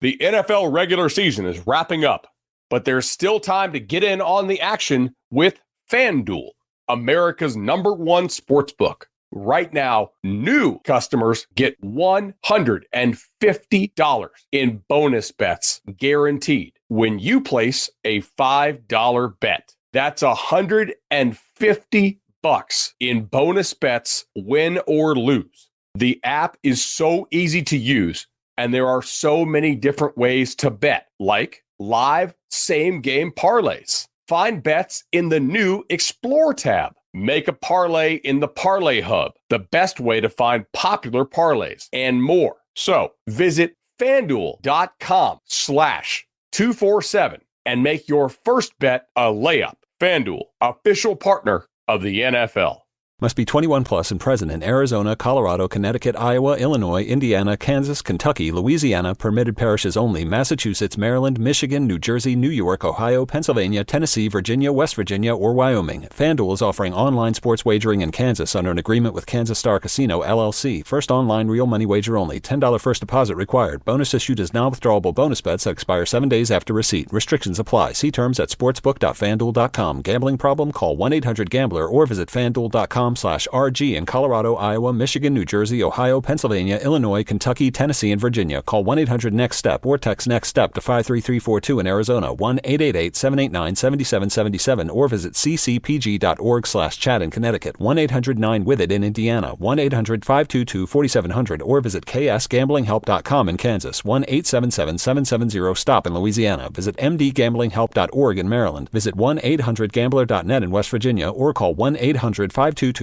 The NFL regular season is wrapping up, but there's still time to get in on the action with FanDuel, America's #1 sportsbook. Right now, new customers get $150 in bonus bets guaranteed when you place a $5 bet. That's $150 in bonus bets, win or lose. The app is so easy to use, and there are so many different ways to bet, like live same-game parlays. Find bets in the new Explore tab. Make a parlay in the Parlay Hub, the best way to find popular parlays, and more. So visit FanDuel.com/247 and make your first bet a layup. FanDuel, official partner of the NFL. Must be 21 plus and present in Arizona, Colorado, Connecticut, Iowa, Illinois, Indiana, Kansas, Kentucky, Louisiana, permitted parishes only, Massachusetts, Maryland, Michigan, New Jersey, New York, Ohio, Pennsylvania, Tennessee, Virginia, West Virginia, or Wyoming. FanDuel is offering online sports wagering in Kansas under an agreement with Kansas Star Casino, LLC. First online real money wager only. $10 first deposit required. Bonus issued as non-withdrawable bonus bets that expire 7 days after receipt. Restrictions apply. See terms at sportsbook.fanduel.com. Gambling problem? Call 1-800-GAMBLER or visit fanduel.com/RG in Colorado, Iowa, Michigan, New Jersey, Ohio, Pennsylvania, Illinois, Kentucky, Tennessee, and Virginia. Call 1-800-NEXT-STEP or text NEXT-STEP to 53342 in Arizona, 1-888-789-7777, or visit ccpg.org/chat in Connecticut, 1-800-9-WITH-IT in Indiana, 1-800-522-4700, or visit ksgamblinghelp.com in Kansas, 1-877-770-STOP in Louisiana. Visit mdgamblinghelp.org in Maryland. Visit 1-800-GAMBLER.net in West Virginia, or call 1-800-522-4700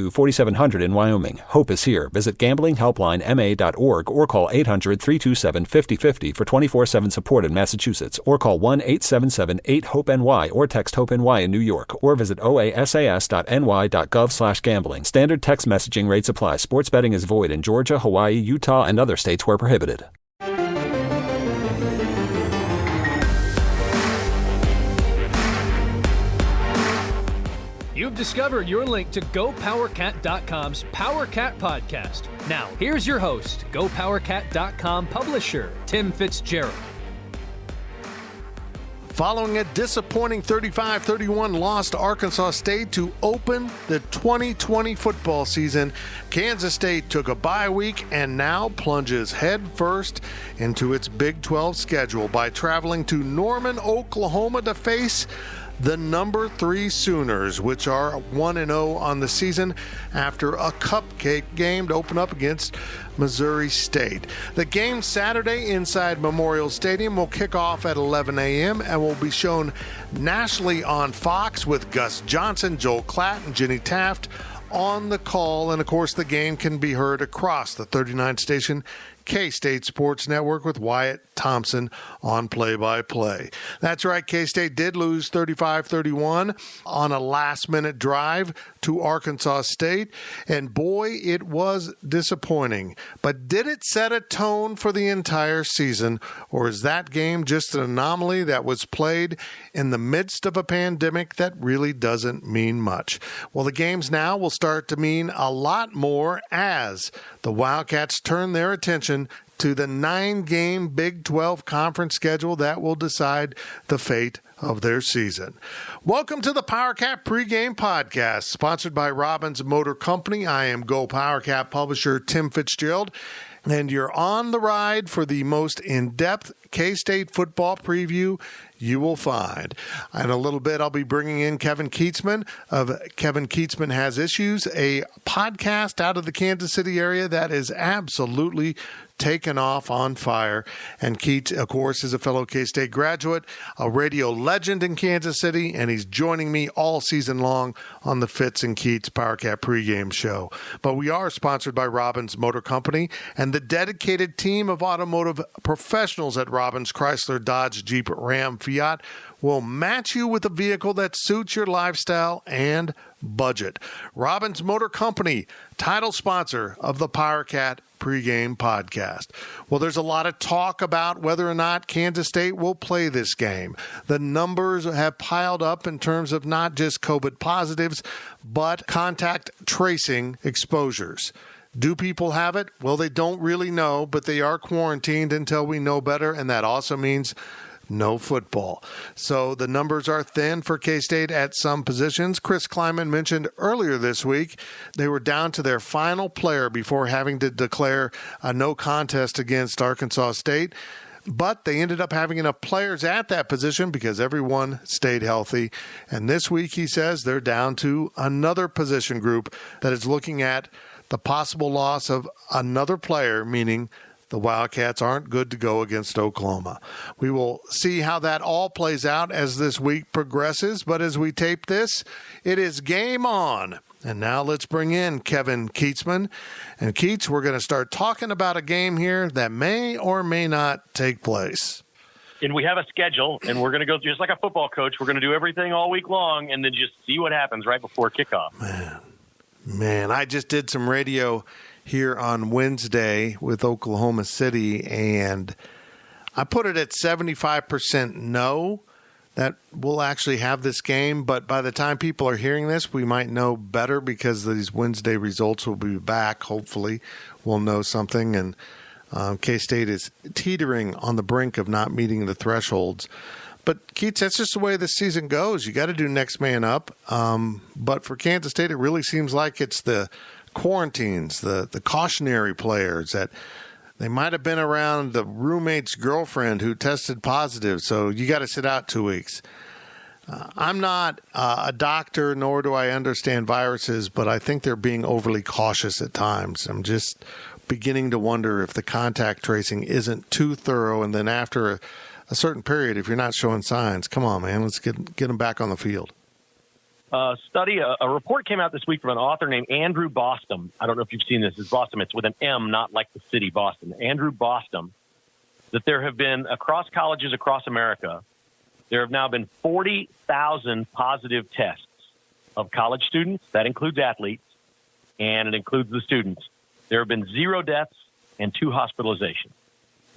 in Wyoming. Hope is here. Visit gamblinghelplinema.org or call 800-327-5050 for 24/7 support in Massachusetts, or call 1-877-8-HOPE-NY or text HOPE-NY in New York, or visit oasas.ny.gov/gambling. Standard text messaging rates apply. Sports betting is void in Georgia, Hawaii, Utah, and other states where prohibited. You've discovered your link to GoPowerCat.com's PowerCat podcast. Now, here's your host, GoPowerCat.com publisher, Tim Fitzgerald. Following a disappointing 35-31 loss to Arkansas State to open the 2020 football season, Kansas State took a bye week and now plunges headfirst into its Big 12 schedule by traveling to Norman, Oklahoma to face the number 3 Sooners, which are 1-0 on the season after a cupcake game to open up against Missouri State. The game Saturday inside Memorial Stadium will kick off at 11 a.m. and will be shown nationally on Fox with Gus Johnson, Joel Klatt, and Jenny Taft on the call. And of course, the game can be heard across the 39-station K-State Sports Network with Wyatt Thompson on play-by-play. That's right, K-State did lose 35-31 on a last-minute drive to Arkansas State, and boy, it was disappointing. But did it set a tone for the entire season, or is that game just an anomaly that was played in the midst of a pandemic that really doesn't mean much? Well, the games now will start to mean a lot more as the Wildcats turn their attention to the 9-game Big 12 conference schedule that will decide the fate of their season. Welcome to the PowerCat Pregame Podcast, sponsored by Robbins Motor Company. I am Go PowerCat publisher Tim Fitzgerald, and you're on the ride for the most in-depth K-State football preview you will find. In a little bit, I'll be bringing in Kevin Kietzman of Kevin Kietzman Has Issues, a podcast out of the Kansas City area that is absolutely taken off on fire. And Keats, of course, is a fellow K-State graduate, a radio legend in Kansas City, and he's joining me all season long on the Fitz and Keats PowerCat pregame show. But we are sponsored by Robbins Motor Company and the dedicated team of automotive professionals at Robbins Chrysler, Dodge, Jeep, Ram, Fiat will match you with a vehicle that suits your lifestyle and budget. Robbins Motor Company, title sponsor of the PowerCat Pregame Podcast. Well, there's a lot of talk about whether or not Kansas State will play this game. The numbers have piled up in terms of not just COVID positives, but contact tracing exposures. Do people have it? Well, they don't really know, but they are quarantined until we know better, and that also means no football. So the numbers are thin for K-State at some positions. Chris Kleiman mentioned earlier this week they were down to their final player before having to declare a no contest against Arkansas State. But they ended up having enough players at that position because everyone stayed healthy. And this week, he says, they're down to another position group that is looking at the possible loss of another player, meaning the Wildcats aren't good to go against Oklahoma. We will see how that all plays out as this week progresses. But as we tape this, it is game on. And now let's bring in Kevin Keatsman. And Keats, we're going to start talking about a game here that may or may not take place. And we have a schedule, and we're going to go just like a football coach. We're going to do everything all week long and then just see what happens right before kickoff. Man, I just did some radio here on Wednesday with Oklahoma City, and I put it at 75% no that we'll actually have this game. But by the time people are hearing this, we might know better because these Wednesday results will be back. Hopefully we'll know something. And K-State is teetering on the brink of not meeting the thresholds. But, Keats, that's just the way the season goes. You got to do next man up. But for Kansas State, it really seems like it's the quarantines, the cautionary players that they might have been around the roommate's girlfriend who tested positive, so you got to sit out 2 weeks. I'm not a doctor, nor do I understand viruses, but I think they're being overly cautious at times. I'm just beginning to wonder if the contact tracing isn't too thorough, and then after a certain period, if you're not showing signs, come on, man, let's get them back on the field. A report came out this week from an author named Andrew Boston. I don't know if you've seen this. It's Boston. It's with an M, not like the city Boston. Andrew Boston, that there have been, across colleges across America, there have now been 40,000 positive tests of college students. That includes athletes, and it includes the students. There have been 0 deaths and 2 hospitalizations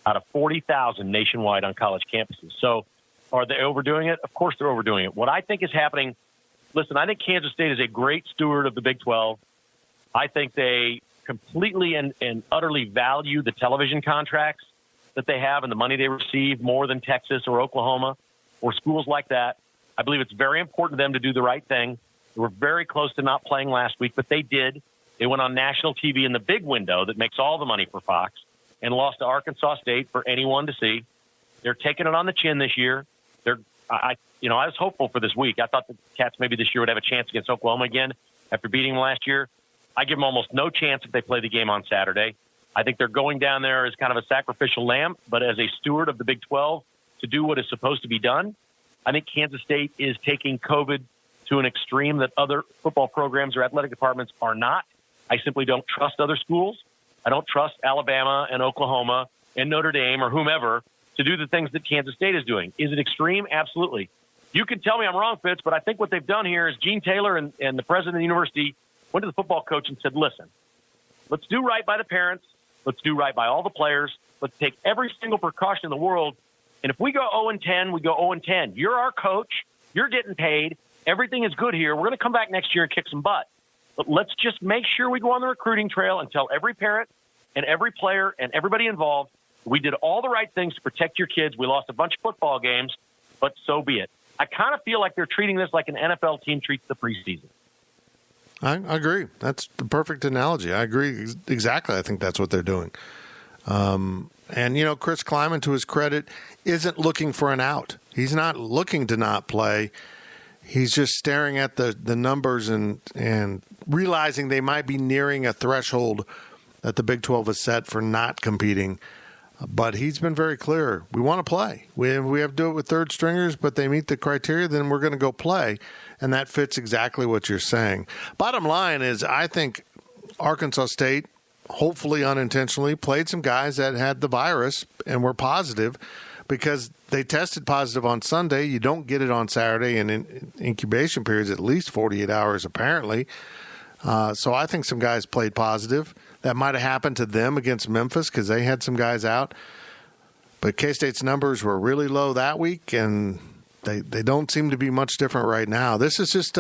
out of 40,000 nationwide on college campuses. So are they overdoing it? Of course they're overdoing it. What I think is happening, listen, I think Kansas State is a great steward of the Big 12. I think they completely and utterly value the television contracts that they have and the money they receive more than Texas or Oklahoma or schools like that. I believe it's very important to them to do the right thing. They were very close to not playing last week, but they did. They went on national TV in the big window that makes all the money for Fox and lost to Arkansas State for anyone to see. They're taking it on the chin this year. I was hopeful for this week. I thought the Cats maybe this year would have a chance against Oklahoma again after beating them last year. I give them almost no chance if they play the game on Saturday. I think they're going down there as kind of a sacrificial lamb, but as a steward of the Big 12 to do what is supposed to be done. I think Kansas State is taking COVID to an extreme that other football programs or athletic departments are not. I simply don't trust other schools. I don't trust Alabama and Oklahoma and Notre Dame or whomever to do the things that Kansas State is doing. Is it extreme? Absolutely. You can tell me I'm wrong, Fitz, but I think what they've done here is Gene Taylor and the president of the university went to the football coach and said, listen, let's do right by the parents. Let's do right by all the players. Let's take every single precaution in the world. And if we go 0-10, we go 0-10. You're our coach. You're getting paid. Everything is good here. We're going to come back next year and kick some butt. But let's just make sure we go on the recruiting trail and tell every parent and every player and everybody involved, we did all the right things to protect your kids. We lost a bunch of football games, but so be it. I kind of feel like they're treating this like an NFL team treats the preseason. I agree. That's the perfect analogy. I agree exactly. I think that's what they're doing. And, Chris Kleiman, to his credit, isn't looking for an out. He's not looking to not play. He's just staring at the numbers and realizing they might be nearing a threshold that the Big 12 has set for not competing. But he's been very clear. We want to play. We have to do it with third stringers, but they meet the criteria, then we're going to go play. And that fits exactly what you're saying. Bottom line is, I think Arkansas State, hopefully unintentionally, played some guys that had the virus and were positive because they tested positive on Sunday. You don't get it on Saturday, and in incubation periods at least 48 hours apparently. So I think some guys played positive. That might have happened to them against Memphis because they had some guys out. But K-State's numbers were really low that week, and they don't seem to be much different right now. This is just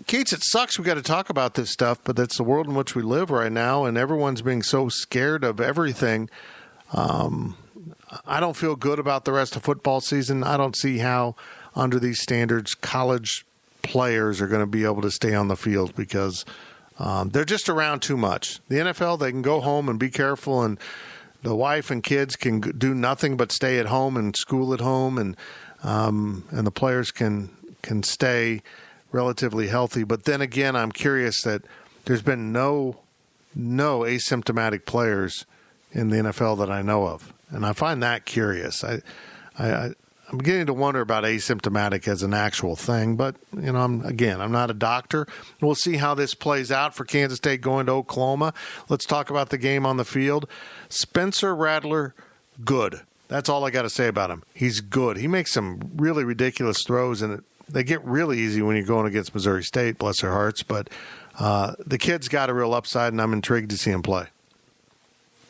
Keats, it sucks we got to talk about this stuff, but that's the world in which we live right now, and everyone's being so scared of everything. I don't feel good about the rest of football season. I don't see how, under these standards, college players are going to be able to stay on the field because they're just around too much. The NFL, they can go home and be careful, and the wife and kids can do nothing but stay at home and school at home, and the players can stay relatively healthy. But then again, I'm curious that there's been no asymptomatic players in the NFL that I know of, and I find that curious. I'm beginning to wonder about asymptomatic as an actual thing, but I'm not a doctor. We'll see how this plays out for Kansas State going to Oklahoma. Let's talk about the game on the field. Spencer Rattler, good. That's all I got to say about him. He's good. He makes some really ridiculous throws, and they get really easy when you're going against Missouri State, bless their hearts. But the kid's got a real upside, and I'm intrigued to see him play.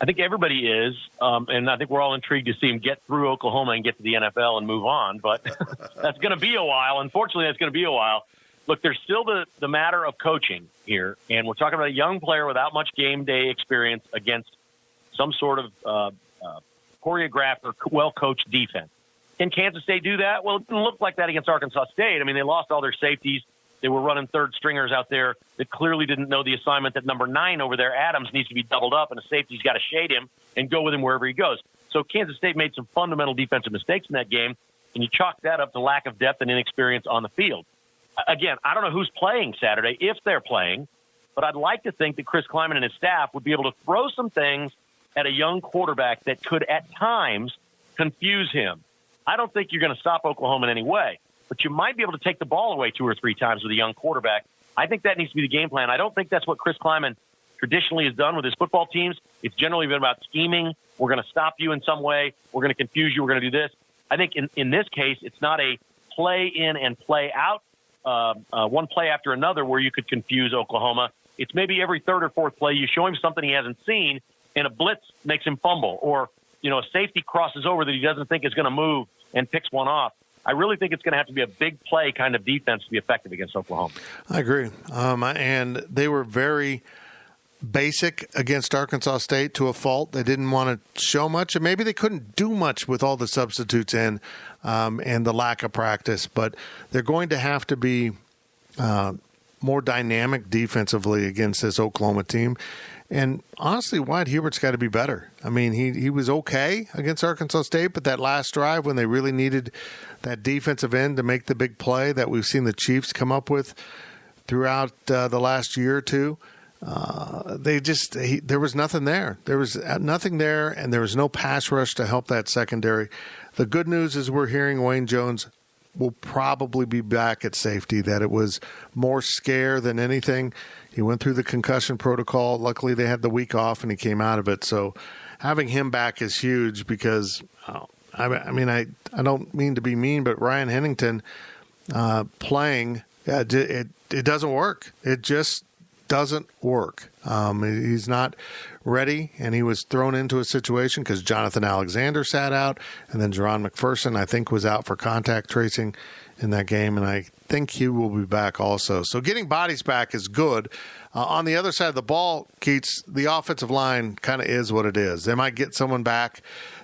I think everybody is, and I think we're all intrigued to see him get through Oklahoma and get to the NFL and move on. But that's going to be a while. Unfortunately, that's going to be a while. Look, there's still the matter of coaching here, and we're talking about a young player without much game day experience against some sort of choreographed or well-coached defense. Can Kansas State do that? Well, it didn't look like that against Arkansas State. I mean, they lost all their safeties. They were running third stringers out there that clearly didn't know the assignment that number 9 over there, Adams, needs to be doubled up, and a safety's got to shade him and go with him wherever he goes. So Kansas State made some fundamental defensive mistakes in that game, and you chalk that up to lack of depth and inexperience on the field. Again, I don't know who's playing Saturday, if they're playing, but I'd like to think that Chris Kleiman and his staff would be able to throw some things at a young quarterback that could at times confuse him. I don't think you're going to stop Oklahoma in any way, but you might be able to take the ball away 2 or 3 times with a young quarterback. I think that needs to be the game plan. I don't think that's what Chris Kleiman traditionally has done with his football teams. It's generally been about scheming. We're going to stop you in some way. We're going to confuse you. We're going to do this. I think in this case, it's not a play in and play out, one play after another where you could confuse Oklahoma. It's maybe every third or fourth play you show him something he hasn't seen, and a blitz makes him fumble, or a safety crosses over that he doesn't think is going to move and picks one off. I really think it's going to have to be a big play kind of defense to be effective against Oklahoma. I agree. And they were very basic against Arkansas State to a fault. They didn't want to show much, and maybe they couldn't do much with all the substitutes in and the lack of practice. But they're going to have to be more dynamic defensively against this Oklahoma team. And honestly, Wyatt Hubert's got to be better. I mean, he was okay against Arkansas State, but that last drive when they really needed that defensive end to make the big play that we've seen the Chiefs come up with throughout the last year or two, there was nothing there. There was nothing there, and there was no pass rush to help that secondary. The good news is we're hearing Wayne Jones will probably be back at safety, that it was more scare than anything. He went through the concussion protocol. Luckily, they had the week off, and he came out of it. So having him back is huge because, I don't mean to be mean, but Ryan Hennington playing, it doesn't work. It just doesn't work. He's not ready, and he was thrown into a situation because Jonathan Alexander sat out, and then Jerron McPherson, I think, was out for contact tracing in that game, and I think he will be back also. So getting bodies back is good. On the other side of the ball, Keats, the offensive line kind of is what it is. They might get someone back.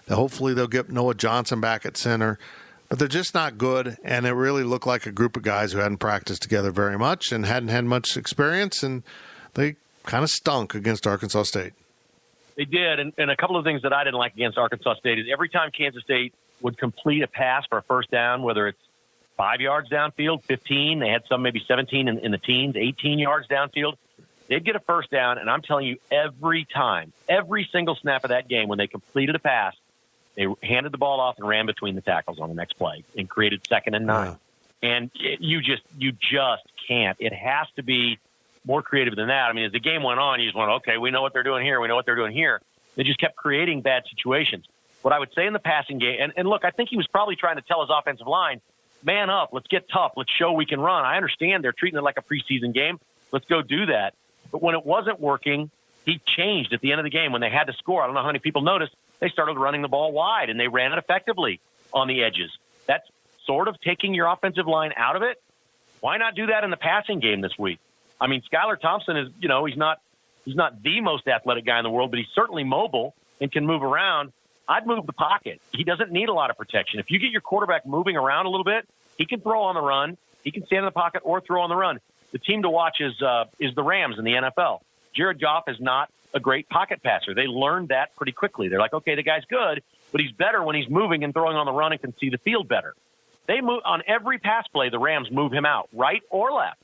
Hopefully they'll get Noah Johnson back at center, but they're just not good, and it really looked like a group of guys who hadn't practiced together very much and hadn't had much experience, and they kind of stunk against Arkansas State. They did, and a couple of things that I didn't like against Arkansas State is every time Kansas State would complete a pass for a first down, whether it's 5 yards downfield, 15, they had some maybe 17 in the teens, 18 yards downfield, they'd get a first down, and I'm telling you, every time, every single snap of that game, when they completed a pass, they handed the ball off and ran between the tackles on the next play and created 2nd and 9. Yeah. And you just can't. It has to be more creative than that. I mean, as the game went on, you just went, okay, we know what they're doing here. We know what they're doing here. They just kept creating bad situations. What I would say in the passing game, and look, I think he was probably trying to tell his offensive line, man up, let's get tough, let's show we can run. I understand they're treating it like a preseason game. Let's go do that. But when it wasn't working, he changed at the end of the game when they had to score. I don't know how many people noticed. They started running the ball wide, and they ran it effectively on the edges. That's sort of taking your offensive line out of it. Why not do that in the passing game this week? I mean, Skylar Thompson is, he's not the most athletic guy in the world, but he's certainly mobile and can move around. I'd move the pocket. He doesn't need a lot of protection. If you get your quarterback moving around a little bit, he can throw on the run. He can stand in the pocket or throw on the run. The team to watch is the Rams in the NFL. Jared Goff is not a great pocket passer. They learned that pretty quickly. They're like, okay, the guy's good, but he's better when he's moving and throwing on the run and can see the field better. They move on every pass play. The Rams move him out, right or left,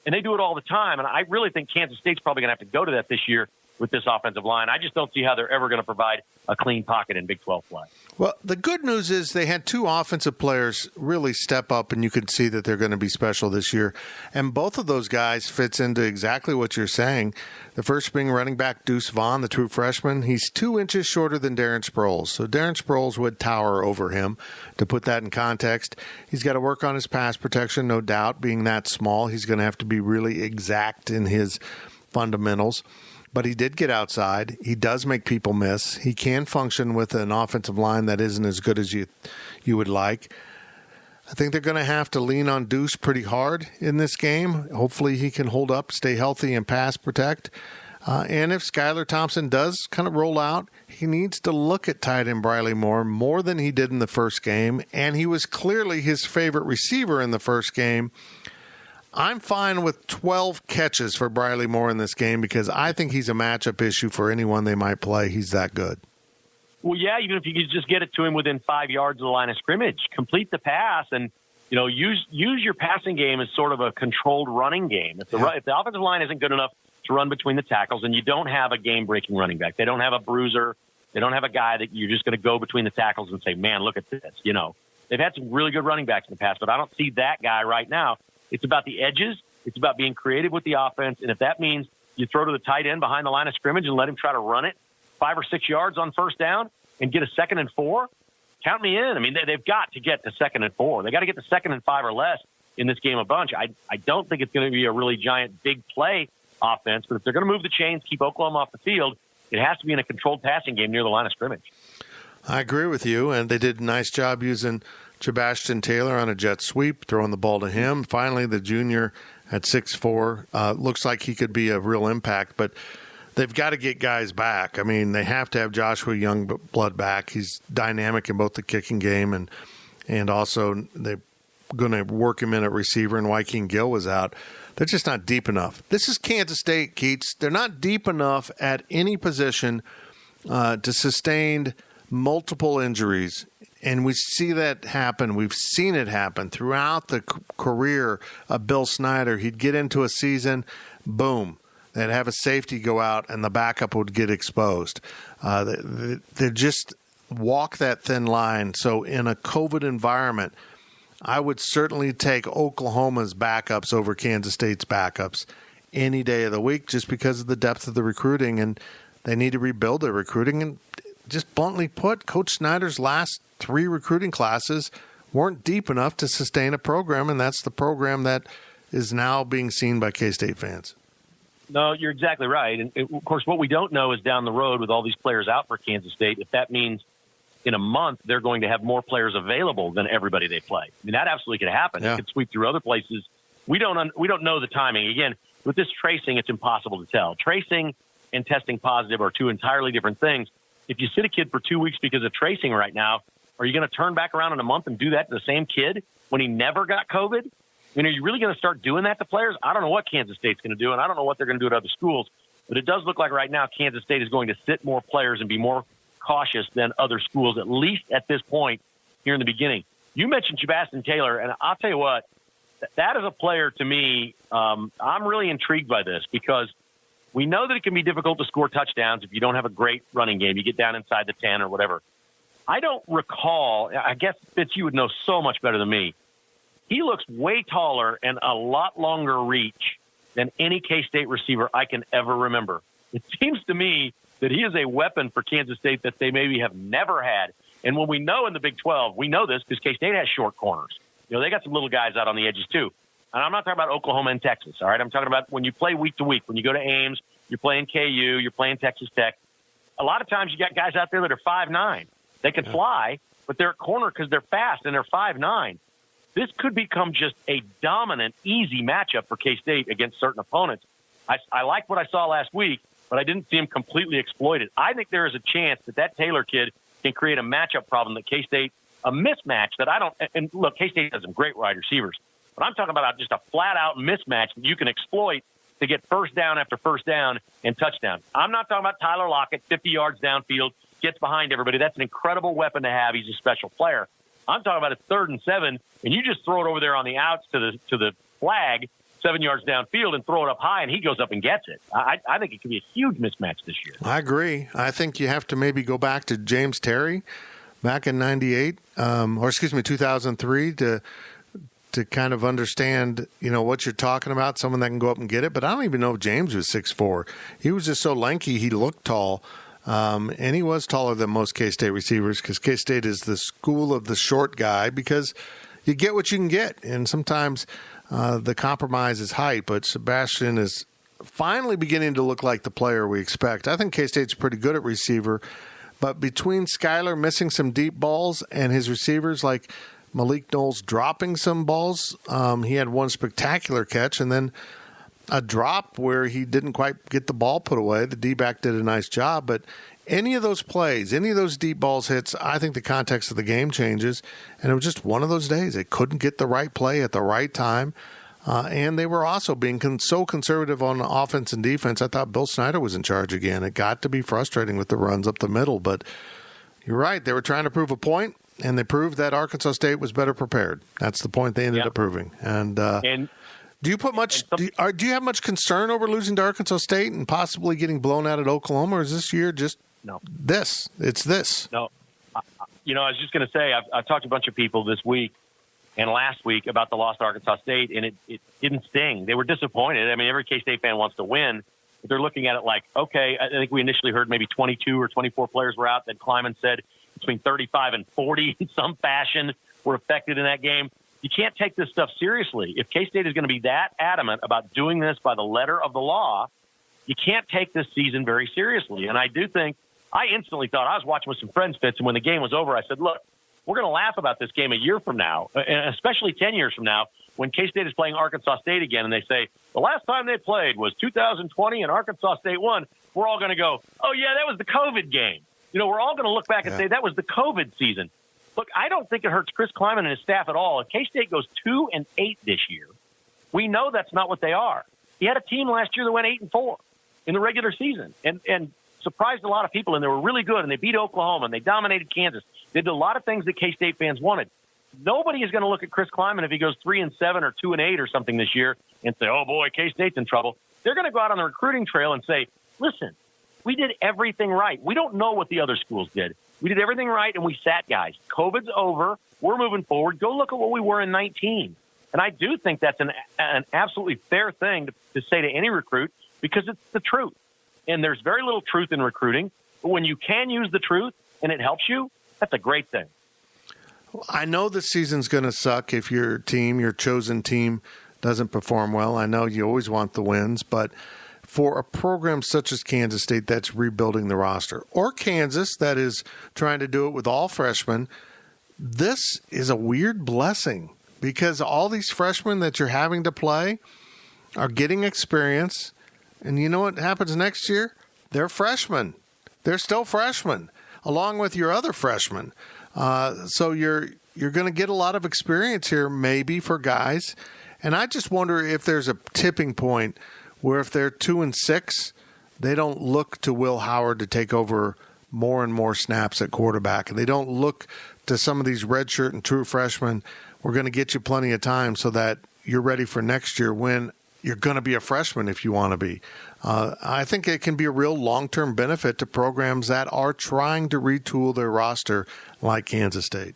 and they do it all the time. And I really think Kansas State's probably going to have to go to that this year with this offensive line. I just don't see how they're ever going to provide a clean pocket in Big 12 play. Well, the good news is they had two offensive players really step up, and you could see that they're going to be special this year. And both of those guys fits into exactly what you're saying. The first being running back Deuce Vaughn, the true freshman. He's 2 inches shorter than Darren Sproles. So Darren Sproles would tower over him. To put that in context, he's got to work on his pass protection, no doubt. Being that small, he's going to have to be really exact in his fundamentals. But he did get outside. He does make people miss. He can function with an offensive line that isn't as good as you would like. I think they're going to have to lean on Deuce pretty hard in this game. Hopefully he can hold up, stay healthy, and pass protect. And if Skylar Thompson does kind of roll out, he needs to look at tight end Briley Moore more than he did in the first game. And he was clearly his favorite receiver in the first game. I'm fine with 12 catches for Briley Moore in this game because I think he's a matchup issue for anyone they might play. He's that good. Well, yeah, even if you could just get it to him within 5 yards of the line of scrimmage, complete the pass, and use your passing game as sort of a controlled running game. If the offensive line isn't good enough to run between the tackles, and you don't have a game-breaking running back, they don't have a bruiser, they don't have a guy that you're just going to go between the tackles and say, man, look at this. They've had some really good running backs in the past, but I don't see that guy right now. It's about the edges. It's about being creative with the offense. And if that means you throw to the tight end behind the line of scrimmage and let him try to run it 5 or 6 yards on first down and get a 2nd and 4, count me in. I mean, they've got to get to 2nd and 4. They got to get to 2nd and 5 or less in this game a bunch. I don't think it's going to be a really giant big play offense, but if they're going to move the chains, keep Oklahoma off the field, it has to be in a controlled passing game near the line of scrimmage. I agree with you, and they did a nice job using Sebastian Taylor on a jet sweep, throwing the ball to him. Finally, the junior at 6'4", looks like he could be a real impact, but they've got to get guys back. I mean, they have to have Joshua Youngblood back. He's dynamic in both the kicking game and also they're going to work him in at receiver, and Joaquin Gill was out. They're just not deep enough. This is Kansas State, Keats. They're not deep enough at any position to sustain multiple injuries. And we see that happen. We've seen it happen throughout the career of Bill Snyder. He'd get into a season, boom, they'd have a safety go out, and the backup would get exposed. They just walk that thin line. So in a COVID environment, I would certainly take Oklahoma's backups over Kansas State's backups any day of the week just because of the depth of the recruiting, and they need to rebuild their recruiting. And just bluntly put, Coach Snyder's last 3 recruiting classes weren't deep enough to sustain a program, and that's the program that is now being seen by K-State fans. No, you're exactly right. And, of course, what we don't know is down the road with all these players out for Kansas State, if that means in a month they're going to have more players available than everybody they play. I mean, that absolutely could happen. Yeah. It could sweep through other places. We don't know the timing. Again, with this tracing, it's impossible to tell. Tracing and testing positive are 2 entirely different things. If you sit a kid for 2 weeks because of tracing right now, are you going to turn back around in a month and do that to the same kid when he never got COVID? I mean, are you really going to start doing that to players? I don't know what Kansas State's going to do, and I don't know what they're going to do at other schools. But it does look like right now Kansas State is going to sit more players and be more cautious than other schools, at least at this point here in the beginning. You mentioned Sebastian Taylor, and I'll tell you what, that is a player to me. I'm really intrigued by this because we know that it can be difficult to score touchdowns if you don't have a great running game. You get down inside the 10 or whatever. I don't recall, I guess, Fitz, you would know so much better than me. He looks way taller and a lot longer reach than any K-State receiver I can ever remember. It seems to me that he is a weapon for Kansas State that they maybe have never had. And when we know in the Big 12, we know this because K-State has short corners. They got some little guys out on the edges too. And I'm not talking about Oklahoma and Texas, all right? I'm talking about when you play week to week, when you go to Ames, you're playing KU, you're playing Texas Tech. A lot of times you got guys out there that are 5'9". They can fly, but they're at corner because they're fast and they're 5'9". this could become just a dominant, easy matchup for K-State against certain opponents. I like what I saw last week, but I didn't see him completely exploited. I think there is a chance that Taylor kid can create a matchup problem that K-State, a mismatch that I don't – and look, K-State has some great wide receivers, but I'm talking about just a flat-out mismatch that you can exploit to get first down after first down and touchdown. I'm not talking about Tyler Lockett, 50 yards downfield, gets behind everybody. That's an incredible weapon to have. He's a special player. I'm talking about a 3rd and 7, and you just throw it over there on the outs to the flag, 7 yards downfield, and throw it up high, and he goes up and gets it. I think it could be a huge mismatch this year. I agree. I think you have to maybe go back to James Terry back in 2003 to kind of understand, what you're talking about, someone that can go up and get it. But I don't even know if James was 6'4". He was just so lanky, he looked tall. And he was taller than most K-State receivers because K-State is the school of the short guy because you get what you can get. And sometimes the compromise is height, but Sebastian is finally beginning to look like the player we expect. I think K-State's pretty good at receiver, but between Skyler missing some deep balls and his receivers like Malik Knowles dropping some balls, he had one spectacular catch and then a drop where he didn't quite get the ball put away. The D-back did a nice job, but any of those plays, any of those deep balls hits, I think the context of the game changes, and it was just one of those days. They couldn't get the right play at the right time, and they were also being so conservative on offense and defense. I thought Bill Snyder was in charge again. It got to be frustrating with the runs up the middle, but you're right. They were trying to prove a point, and they proved that Arkansas State was better prepared. That's the point they ended up proving. And do you put much? Do you have much concern over losing to Arkansas State and possibly getting blown out at Oklahoma? Or is this year just this? It's this. No, I was just going to say I've talked to a bunch of people this week and last week about the loss to Arkansas State, and it didn't sting. They were disappointed. I mean, every K-State fan wants to win, but they're looking at it like, okay. I think we initially heard maybe 22 or 24 players were out. Then Kleiman said between 35 and 40 in some fashion were affected in that game. You can't take this stuff seriously. If K-State is going to be that adamant about doing this by the letter of the law, you can't take this season very seriously. And I do think I instantly thought, I was watching with some friends, Fitz, and when the game was over, I said, look, we're going to laugh about this game a year from now, and especially 10 years from now, when K-State is playing Arkansas State again, and they say, the last time they played was 2020 and Arkansas State won. We're all going to go, oh, yeah, that was the COVID game. We're all going to look back and say that was the COVID season. Look, I don't think it hurts Chris Kleiman and his staff at all. If K-State goes 2-8 this year, we know that's not what they are. He had a team last year that went 8-4 in the regular season and surprised a lot of people, and they were really good, and they beat Oklahoma, and they dominated Kansas. They did a lot of things that K-State fans wanted. Nobody is going to look at Chris Kleiman if he goes 3-7 or 2-8 or something this year and say, oh, boy, K-State's in trouble. They're going to go out on the recruiting trail and say, listen, we did everything right. We don't know what the other schools did. We did everything right, and we sat guys. COVID's over. We're moving forward. Go look at what we were in 19. And I do think that's an absolutely fair thing to say to any recruit because it's the truth. And there's very little truth in recruiting. But when you can use the truth and it helps you, that's a great thing. I know this season's going to suck if your team, your chosen team, doesn't perform well. I know you always want the wins, but for a program such as Kansas State that's rebuilding the roster, or Kansas that is trying to do it with all freshmen, this is a weird blessing because all these freshmen that you're having to play are getting experience. And you know what happens next year? They're freshmen. They're still freshmen, along with your other freshmen. So you're going to get a lot of experience here, maybe, for guys. And I just wonder if there's a tipping point where if they're 2-6, they don't look to Will Howard to take over more and more snaps at quarterback. And they don't look to some of these redshirt and true freshmen. We're going to get you plenty of time so that you're ready for next year when you're going to be a freshman if you want to be. I think it can be a real long-term benefit to programs that are trying to retool their roster like Kansas State.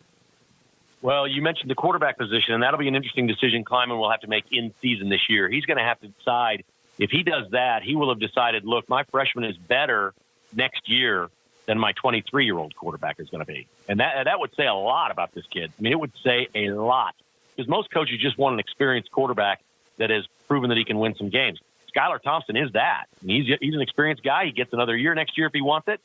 Well, you mentioned the quarterback position, and that'll be an interesting decision Kleiman will have to make in season this year. He's going to have to decide. If he does that, he will have decided, look, my freshman is better next year than my 23-year-old quarterback is going to be. And that would say a lot about this kid. I mean, it would say a lot. Because most coaches just want an experienced quarterback that has proven that he can win some games. Skylar Thompson is that. I mean, he's an experienced guy. He gets another year next year if he wants it,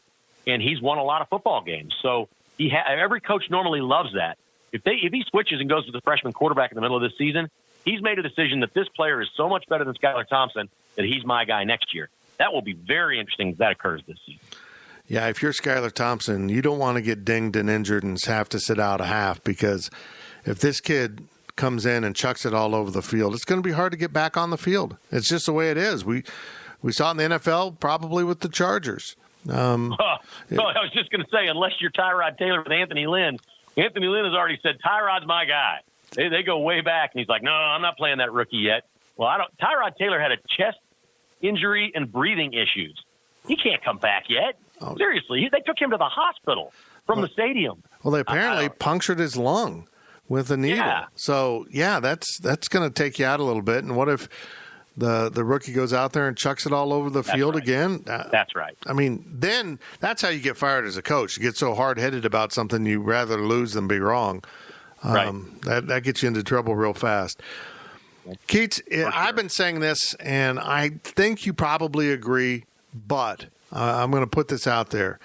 and he's won a lot of football games. So every coach normally loves that. If he switches and goes with the freshman quarterback in the middle of this season, he's made a decision that this player is so much better than Skylar Thompson that he's my guy next year. That will be very interesting if that occurs this season. Yeah, if you're Skylar Thompson, you don't want to get dinged and injured and have to sit out a half, because if this kid comes in and chucks it all over the field, it's going to be hard to get back on the field. It's just the way it is. We saw it in the NFL, probably with the Chargers. I was just going to say, unless you're Tyrod Taylor with Anthony Lynn has already said, Tyrod's my guy. They go way back, and he's like, no, I'm not playing that rookie yet. Well, Tyrod Taylor had a chest injury and breathing issues. He can't come back yet. Oh. Seriously, they took him to the hospital from the stadium. Well, they apparently punctured his lung with a needle. Yeah. So, yeah, that's going to take you out a little bit. And what if the rookie goes out there and chucks it all over the field again? That's right. I mean, then that's how you get fired as a coach. You get so hard-headed about something, you rather lose than be wrong. Right. That gets you into trouble real fast. Keats, sure. I've been saying this, and I think you probably agree, but I'm going to put this out there.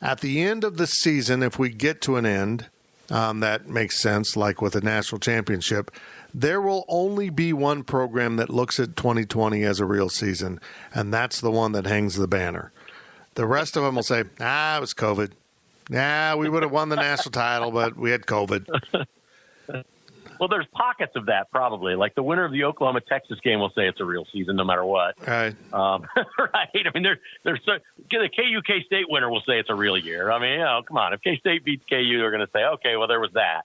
At the end of the season, if we get to an end, that makes sense, like with a national championship, there will only be one program that looks at 2020 as a real season, and that's the one that hangs the banner. The rest of them will say, it was COVID. We would have won the national title, but we had COVID. Well, there's pockets of that probably. Like the winner of the Oklahoma-Texas game will say it's a real season no matter what. Right. Right. I mean, the KU K-State winner will say it's a real year. I mean, come on. If K-State beats KU, they're going to say, okay, well, there was that.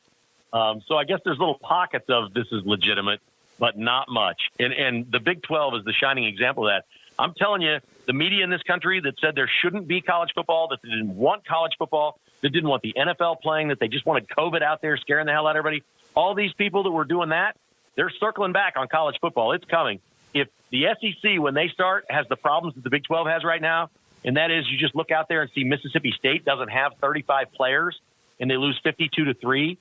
So I guess there's little pockets of this is legitimate, but not much. And the Big 12 is the shining example of that. I'm telling you, the media in this country that said there shouldn't be college football, that they didn't want college football, that didn't want the NFL playing, that they just wanted COVID out there scaring the hell out of everybody, all these people that were doing that, they're circling back on college football. It's coming. If the SEC, when they start, has the problems that the Big 12 has right now, and that is you just look out there and see Mississippi State doesn't have 35 players and they lose 52-3,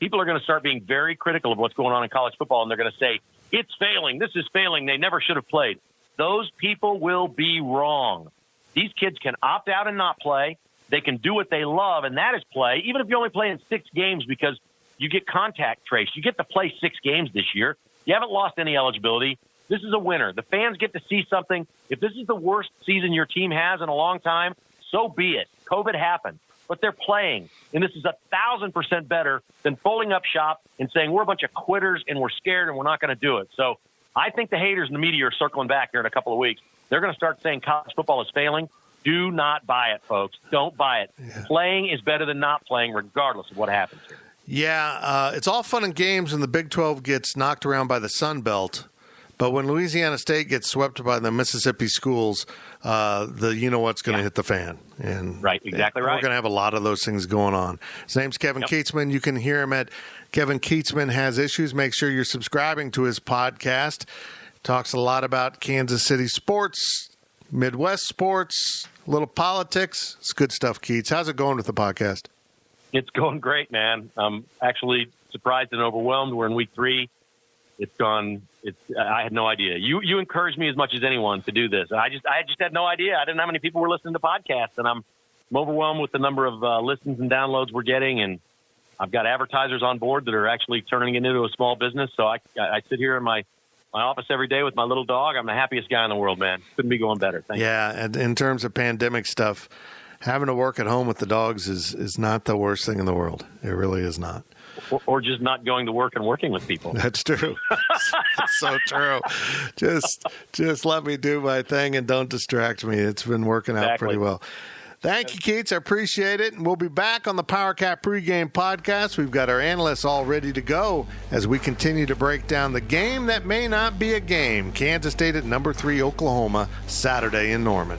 people are going to start being very critical of what's going on in college football, and they're going to say, it's failing, this is failing, they never should have played. Those people will be wrong. These kids can opt out and not play. They can do what they love, and that is play, even if you only play in 6 games because you get contact traced. You get to play 6 games this year. You haven't lost any eligibility. This is a winner. The fans get to see something. If this is the worst season your team has in a long time, so be it. COVID happened, but they're playing, and this is 1,000% better than folding up shop and saying we're a bunch of quitters and we're scared and we're not going to do it. So I think the haters in the media are circling back here in a couple of weeks. They're going to start saying college football is failing. Do not buy it, folks. Don't buy it. Yeah. Playing is better than not playing regardless of what happens here. Yeah, it's all fun and games when the Big 12 gets knocked around by the Sun Belt. But when Louisiana State gets swept by the Mississippi schools, what's going to hit the fan. And right, exactly right. We're going to have a lot of those things going on. His name's Kevin Keatsman. You can hear him at Kevin Keatsman Has Issues. Make sure you're subscribing to his podcast. Talks a lot about Kansas City sports, Midwest sports, a little politics. It's good stuff, Keats. How's it going with the podcast? It's going great, man. I'm actually surprised and overwhelmed. We're in week 3. I had no idea. You encouraged me as much as anyone to do this. I just had no idea. I didn't know how many people were listening to podcasts, and I'm overwhelmed with the number of listens and downloads we're getting. And I've got advertisers on board that are actually turning it into a small business. So I sit here in my office every day with my little dog. I'm the happiest guy in the world, man. Couldn't be going better. Thank you. And in terms of pandemic stuff, having to work at home with the dogs is not the worst thing in the world. It really is not. Or just not going to work and working with people. That's true. That's so true. Just let me do my thing and don't distract me. It's been working out pretty well. Thank you, Keats. I appreciate it. And we'll be back on the PowerCat Pregame podcast. We've got our analysts all ready to go as we continue to break down the game that may not be a game. Kansas State at number 3, Oklahoma, Saturday in Norman.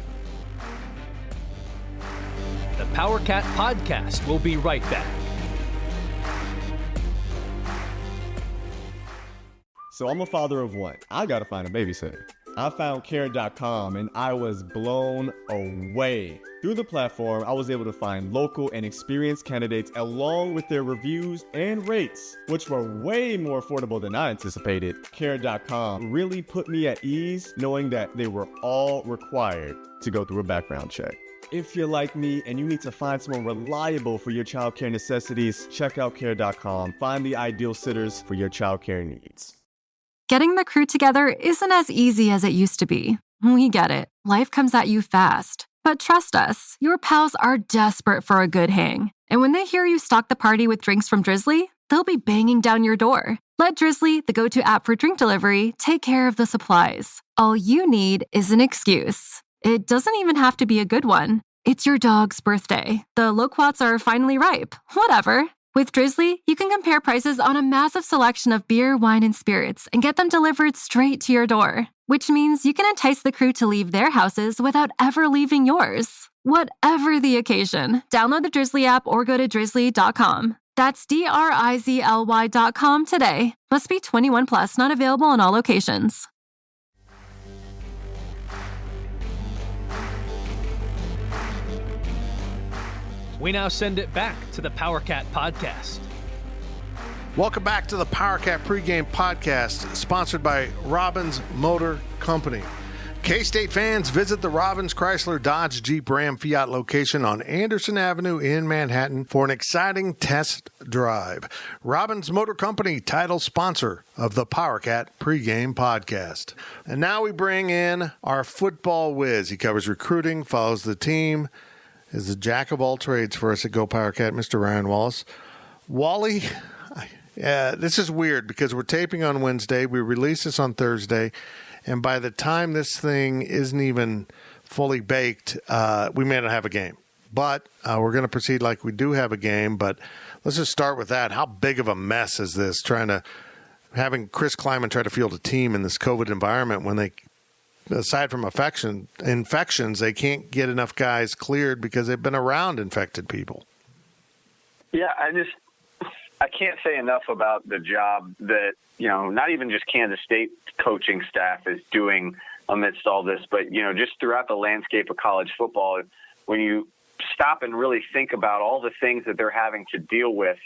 The PowerCat podcast will be right back. So I'm a father of one. I got to find a babysitter. I found Care.com and I was blown away. Through the platform, I was able to find local and experienced candidates along with their reviews and rates, which were way more affordable than I anticipated. Care.com really put me at ease knowing that they were all required to go through a background check. If you're like me and you need to find someone reliable for your childcare necessities, check out Care.com. Find the ideal sitters for your childcare needs. Getting the crew together isn't as easy as it used to be. We get it. Life comes at you fast. But trust us, your pals are desperate for a good hang. And when they hear you stock the party with drinks from Drizzly, they'll be banging down your door. Let Drizzly, the go-to app for drink delivery, take care of the supplies. All you need is an excuse. It doesn't even have to be a good one. It's your dog's birthday. The loquats are finally ripe. Whatever. With Drizzly, you can compare prices on a massive selection of beer, wine, and spirits and get them delivered straight to your door. Which means you can entice the crew to leave their houses without ever leaving yours. Whatever the occasion, download the Drizzly app or go to drizzly.com. That's DRIZLY.com today. Must be 21 plus, not available in all locations. We now send it back to the Power Cat podcast. Welcome back to the Power Cat Pregame podcast, sponsored by Robbins Motor Company. K-State fans, visit the Robbins Chrysler Dodge Jeep Ram Fiat location on Anderson Avenue in Manhattan for an exciting test drive. Robbins Motor Company, title sponsor of the Power Cat Pregame podcast. And now we bring in our football whiz. He covers recruiting, follows the team, is the jack of all trades for us at Go Power Cat, Mr. Ryan Wallace. Wally, this is weird because we're taping on Wednesday. We release this on Thursday. And by the time this thing isn't even fully baked, we may not have a game. But we're going to proceed like we do have a game. But let's just start with that. How big of a mess is this, having Chris Kleiman try to field a team in this COVID environment when they, aside from infections, they can't get enough guys cleared because they've been around infected people? Yeah, I can't say enough about the job that, not even just Kansas State coaching staff is doing amidst all this, but, just throughout the landscape of college football, when you stop and really think about all the things that they're having to deal with,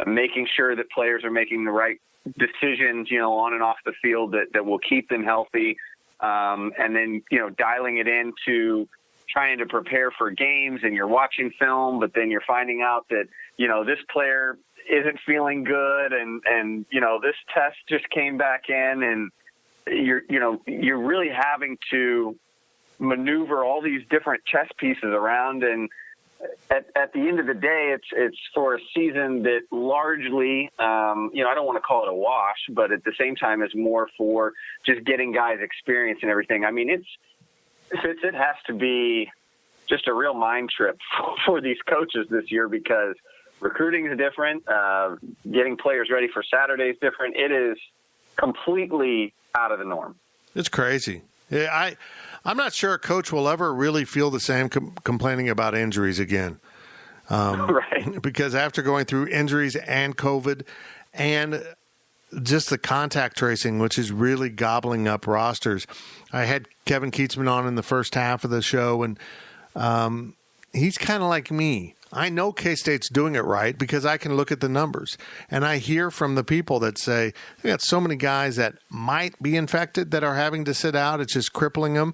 making sure that players are making the right decisions, on and off the field that will keep them healthy. And then, dialing it into trying to prepare for games, and you're watching film, but then you're finding out that, this player isn't feeling good, and this test just came back in, and you're really having to maneuver all these different chess pieces around. And at the end of the day, it's for a season that largely, I don't want to call it a wash, but at the same time is more for just getting guys experience and everything. I mean, it has to be just a real mind trip for these coaches this year, because recruiting is different. Getting players ready for Saturday is different. It is completely out of the norm. It's crazy. Yeah, I'm not sure a coach will ever really feel the same complaining about injuries again. Right. Because after going through injuries and COVID and just the contact tracing, which is really gobbling up rosters. I had Kevin Keatsman on in the first half of the show, and he's kind of like me. I know K-State's doing it right because I can look at the numbers. And I hear from the people that say, we got so many guys that might be infected that are having to sit out. It's just crippling them.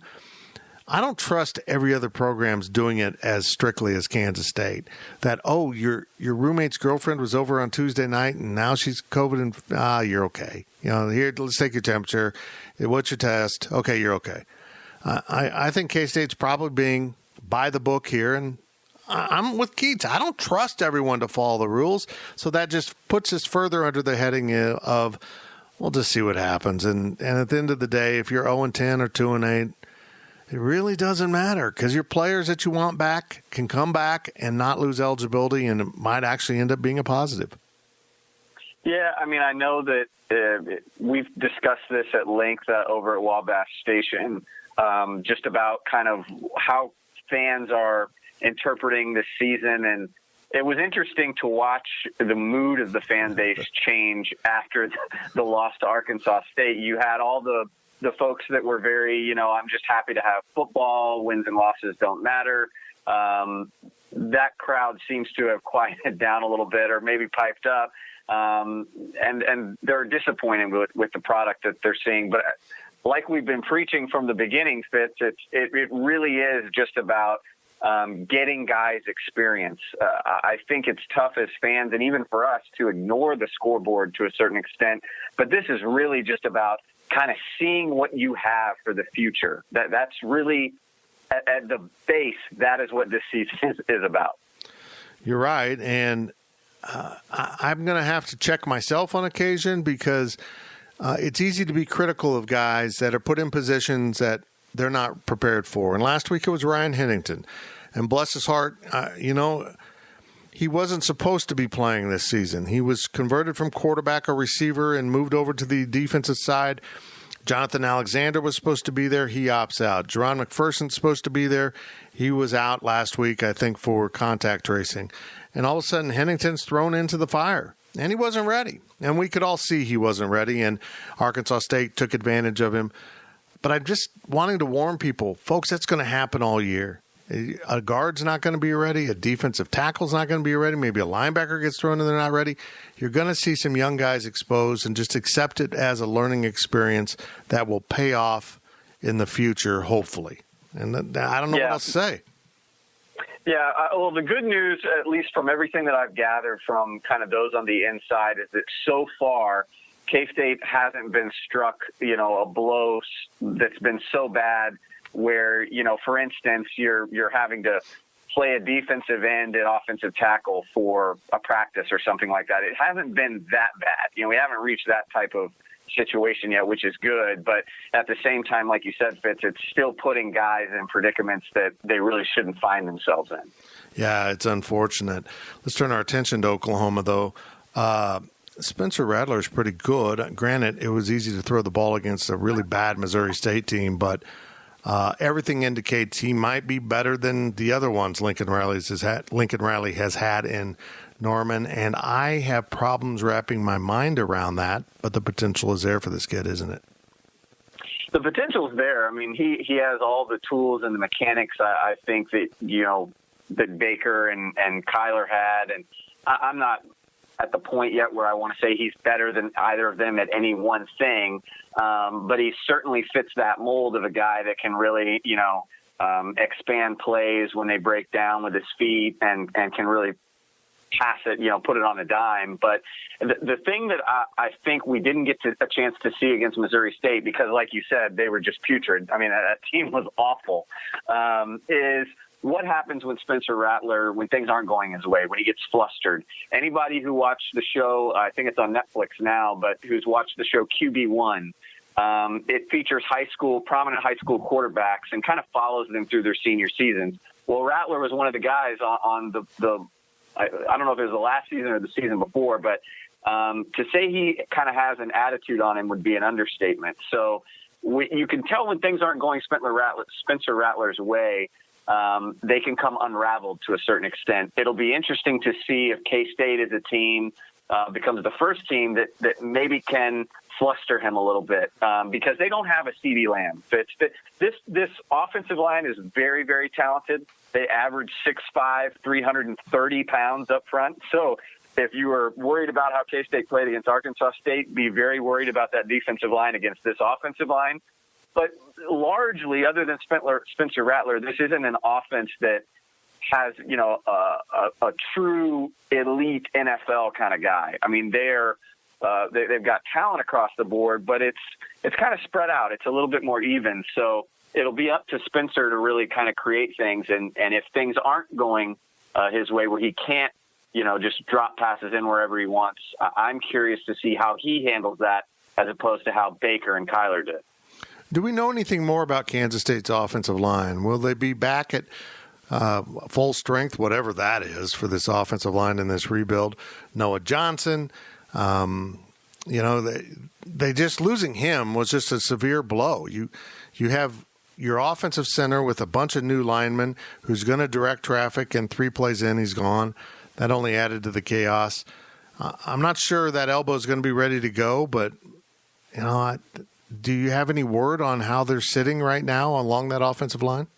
I don't trust every other program's doing it as strictly as Kansas State. That, your roommate's girlfriend was over on Tuesday night and now she's COVID and you're okay. Here, let's take your temperature. What's your test? Okay, you're okay. I think K-State's probably being by the book here, and I'm with Keats. I don't trust everyone to follow the rules, so that just puts us further under the heading of we'll just see what happens. And at the end of the day, if you're 0-10 or 2-8, it really doesn't matter because your players that you want back can come back and not lose eligibility, and it might actually end up being a positive. Yeah, I mean, I know that we've discussed this at length over at Wabash Station, just about kind of how fans are interpreting this season, and it was interesting to watch the mood of the fan base change after the loss to Arkansas State. You had all the folks that were very, I'm just happy to have football, wins and losses don't matter. That crowd seems to have quieted down a little bit, or maybe piped up, and they're disappointed with the product that they're seeing. But like we've been preaching from the beginning, Fitz, it really is just about getting guys experience. I think it's tough as fans and even for us to ignore the scoreboard to a certain extent, but this is really just about kind of seeing what you have for the future. That's really at the base. That is what this season is about. You're right. And I'm going to have to check myself on occasion because it's easy to be critical of guys that are put in positions that they're not prepared for. And last week it was Ryan Hennington. And bless his heart, he wasn't supposed to be playing this season. He was converted from quarterback or receiver and moved over to the defensive side. Jonathan Alexander was supposed to be there. He opts out. Jerron McPherson's supposed to be there. He was out last week, I think, for contact tracing. And all of a sudden, Hennington's thrown into the fire. And he wasn't ready. And we could all see he wasn't ready. And Arkansas State took advantage of him. But I'm just wanting to warn people, folks, that's going to happen all year. A guard's not going to be ready. A defensive tackle's not going to be ready. Maybe a linebacker gets thrown and they're not ready. You're going to see some young guys exposed, and just accept it as a learning experience that will pay off in the future, hopefully. And I don't know what else to say. Yeah, well, the good news, at least from everything that I've gathered from kind of those on the inside, is that so far K-State hasn't been struck, a blow that's been so bad where, for instance, you're having to play a defensive end and offensive tackle for a practice or something like that. It hasn't been that bad. We haven't reached that type of situation yet, which is good. But at the same time, like you said, Fitz, it's still putting guys in predicaments that they really shouldn't find themselves in. Yeah, it's unfortunate. Let's turn our attention to Oklahoma, though. Spencer Rattler is pretty good. Granted, it was easy to throw the ball against a really bad Missouri State team, but everything indicates he might be better than the other ones Lincoln Riley has had in Norman, and I have problems wrapping my mind around that, but the potential is there for this kid, isn't it? The potential is there. I mean, he has all the tools and the mechanics, I think, that, that Baker and Kyler had, and I'm not at the point yet where I want to say he's better than either of them at any one thing, but he certainly fits that mold of a guy that can really, expand plays when they break down with his feet and can really pass it, put it on a dime. But the thing that I think we didn't get a chance to see against Missouri State, because like you said, they were just putrid. I mean, that team was awful, is what happens when Spencer Rattler, when things aren't going his way, when he gets flustered. Anybody who watched the show, I think it's on Netflix now, but who's watched the show QB1, it features prominent high school quarterbacks and kind of follows them through their senior seasons. Well, Rattler was one of the guys on the I don't know if it was the last season or the season before, but to say he kind of has an attitude on him would be an understatement. So you can tell when things aren't going Spencer Rattler's way, they can come unraveled to a certain extent. It'll be interesting to see if K-State as a team becomes the first team that maybe can fluster him a little bit because they don't have a CeeDee Lamb. This offensive line is very, very talented. They average 6'5", 330 pounds up front. So if you were worried about how K-State played against Arkansas State, be very worried about that defensive line against this offensive line. But largely, other than Spencer Rattler, this isn't an offense that has, a true elite NFL kind of guy. I mean, they've got talent across the board, but it's kind of spread out. It's a little bit more even. So it'll be up to Spencer to really kind of create things. And if things aren't going his way where he can't, just drop passes in wherever he wants, I'm curious to see how he handles that as opposed to how Baker and Kyler did. Do we know anything more about Kansas State's offensive line? Will they be back at full strength, whatever that is, for this offensive line in this rebuild? Noah Johnson, they just losing him was just a severe blow. You have your offensive center with a bunch of new linemen who's going to direct traffic, and 3 plays in, he's gone. That only added to the chaos. I'm not sure that elbow is going to be ready to go, but, do you have any word on how they're sitting right now along that offensive line?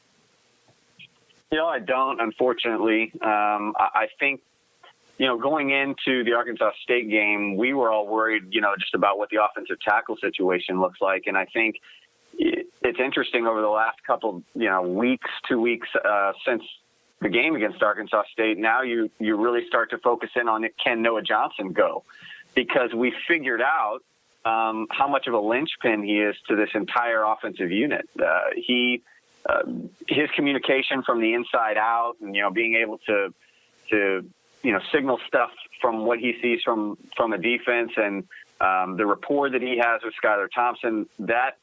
I don't, unfortunately. I think, going into the Arkansas State game, we were all worried, just about what the offensive tackle situation looks like. And I think it's interesting over the last couple, weeks, 2 weeks since the game against Arkansas State, now you really start to focus in on it. Can Noah Johnson go? Because we figured out how much of a linchpin he is to this entire offensive unit. His communication from the inside out, and being able to signal stuff from what he sees from a defense, and the rapport that he has with Skylar Thompson, that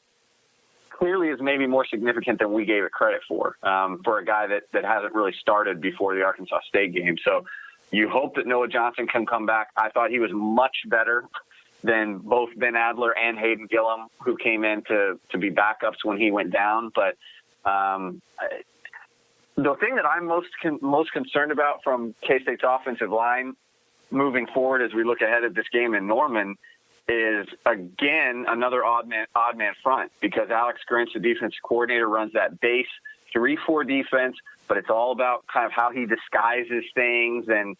clearly is maybe more significant than we gave it credit for a guy that hasn't really started before the Arkansas State game. So you hope that Noah Johnson can come back. I thought he was much better than both Ben Adler and Hayden Gillum, who came in to be backups when he went down. But the thing that I'm most concerned about from K-State's offensive line moving forward as we look ahead at this game in Norman is, again, another odd man front, because Alex Grinch, the defensive coordinator, runs that base 3-4 defense, but it's all about kind of how he disguises things, and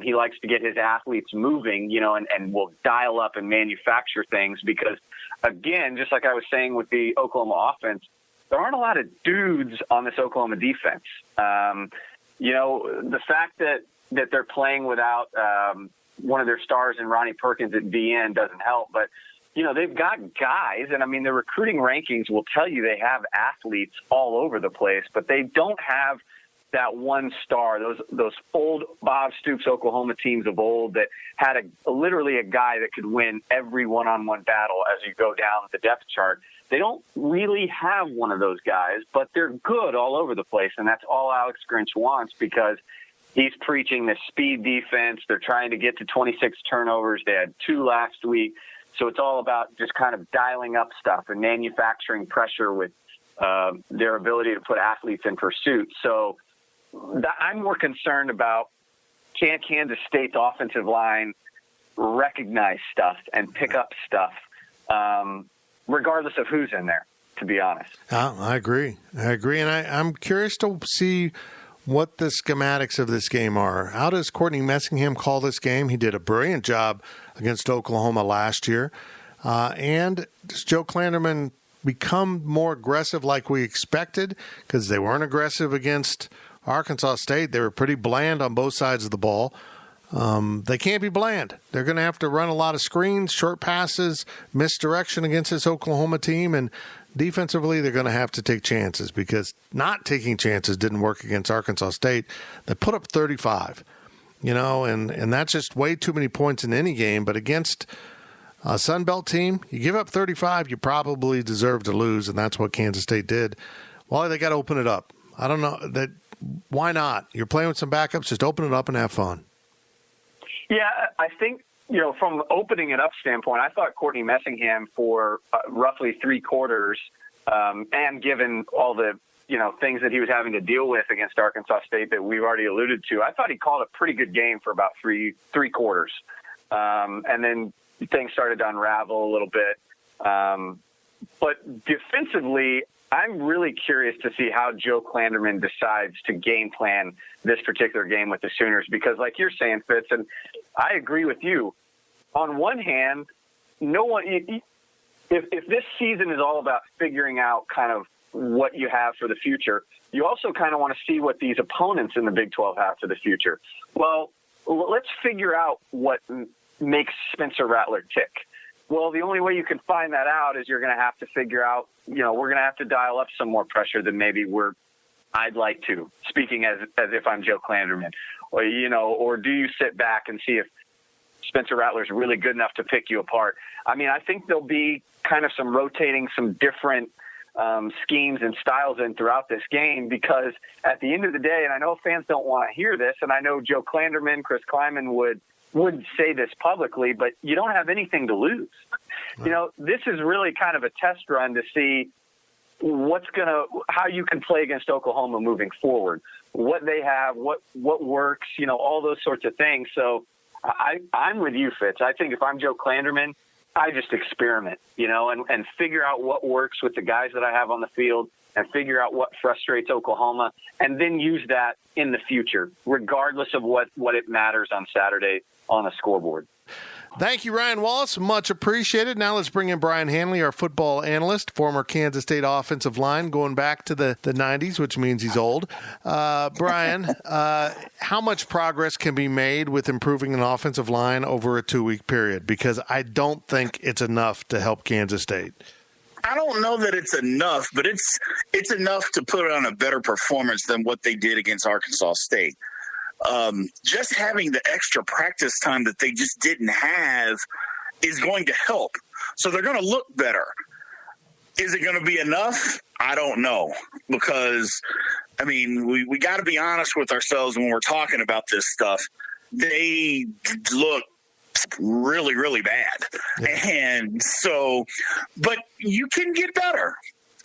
he likes to get his athletes moving, and will dial up and manufacture things because, again, just like I was saying with the Oklahoma offense, there aren't a lot of dudes on this Oklahoma defense. The fact that they're playing without one of their stars in Ronnie Perkins at DN doesn't help, but they've got guys, and I mean, the recruiting rankings will tell you they have athletes all over the place, but they don't have that one star, those old Bob Stoops Oklahoma teams of old that had literally a guy that could win every one-on-one battle as you go down the depth chart. They don't really have one of those guys, but they're good all over the place, and that's all Alex Grinch wants, because he's preaching this speed defense. They're trying to get to 26 turnovers. They had 2 last week. So it's all about just kind of dialing up stuff and manufacturing pressure with their ability to put athletes in pursuit. So I'm more concerned about, can Kansas State's offensive line recognize stuff and pick up stuff, regardless of who's in there, to be honest. I agree. And I'm curious to see what the schematics of this game are. How does Courtney Messingham call this game? He did a brilliant job against Oklahoma last year. And does Joe Klanderman become more aggressive like we expected? Because they weren't aggressive against Arkansas State. They were pretty bland on both sides of the ball. They can't be bland. They're going to have to run a lot of screens, short passes, misdirection against this Oklahoma team, and defensively they're going to have to take chances, because not taking chances didn't work against Arkansas State. They put up 35, and that's just way too many points in any game. But against a Sun Belt team, you give up 35, you probably deserve to lose, and that's what Kansas State did. Well, they got to open it up. I don't know that. Why not? You're playing with some backups. Just open it up and have fun. Yeah, I think, from opening it up standpoint, I thought Courtney Messingham for roughly 3 quarters, and given all the, things that he was having to deal with against Arkansas State that we've already alluded to, I thought he called a pretty good game for about three quarters. And then things started to unravel a little bit. But defensively, I'm really curious to see how Joe Klanderman decides to game plan this particular game with the Sooners, because like you're saying, Fitz, and I agree with you, on one hand, if this season is all about figuring out kind of what you have for the future, you also kind of want to see what these opponents in the Big 12 have for the future. Well, let's figure out what makes Spencer Rattler tick. Well, the only way you can find that out is you're going to have to figure out, we're going to have to dial up some more pressure than maybe I'd like to, speaking as if I'm Joe Klanderman, or do you sit back and see if Spencer Rattler's really good enough to pick you apart? I mean, I think there'll be kind of some rotating, some different schemes and styles in throughout this game, because at the end of the day, and I know fans don't want to hear this, and I know Joe Klanderman, Chris Kleiman would say this publicly, but you don't have anything to lose. This is really kind of a test run to see how you can play against Oklahoma moving forward, what they have, what works, all those sorts of things. So I'm with you, Fitz. I think if I'm Joe Klanderman, I just experiment, and figure out what works with the guys that I have on the field, and figure out what frustrates Oklahoma, and then use that in the future, regardless of what it matters on Saturday on the scoreboard. Thank you, Ryan Wallace. Much appreciated. Now let's bring in Brian Hanley, our football analyst, former Kansas State offensive line, going back to the 90s, which means he's old. Brian, how much progress can be made with improving an offensive line over a 2-week period? Because I don't think it's enough to help Kansas State. I don't know that it's enough, but it's enough to put on a better performance than what they did against Arkansas State. Just having the extra practice time that they just didn't have is going to help. So they're going to look better. Is it going to be enough? I don't know, because, I mean, we got to be honest with ourselves when we're talking about this stuff. They look really, really bad. Yeah. And so, but you can get better.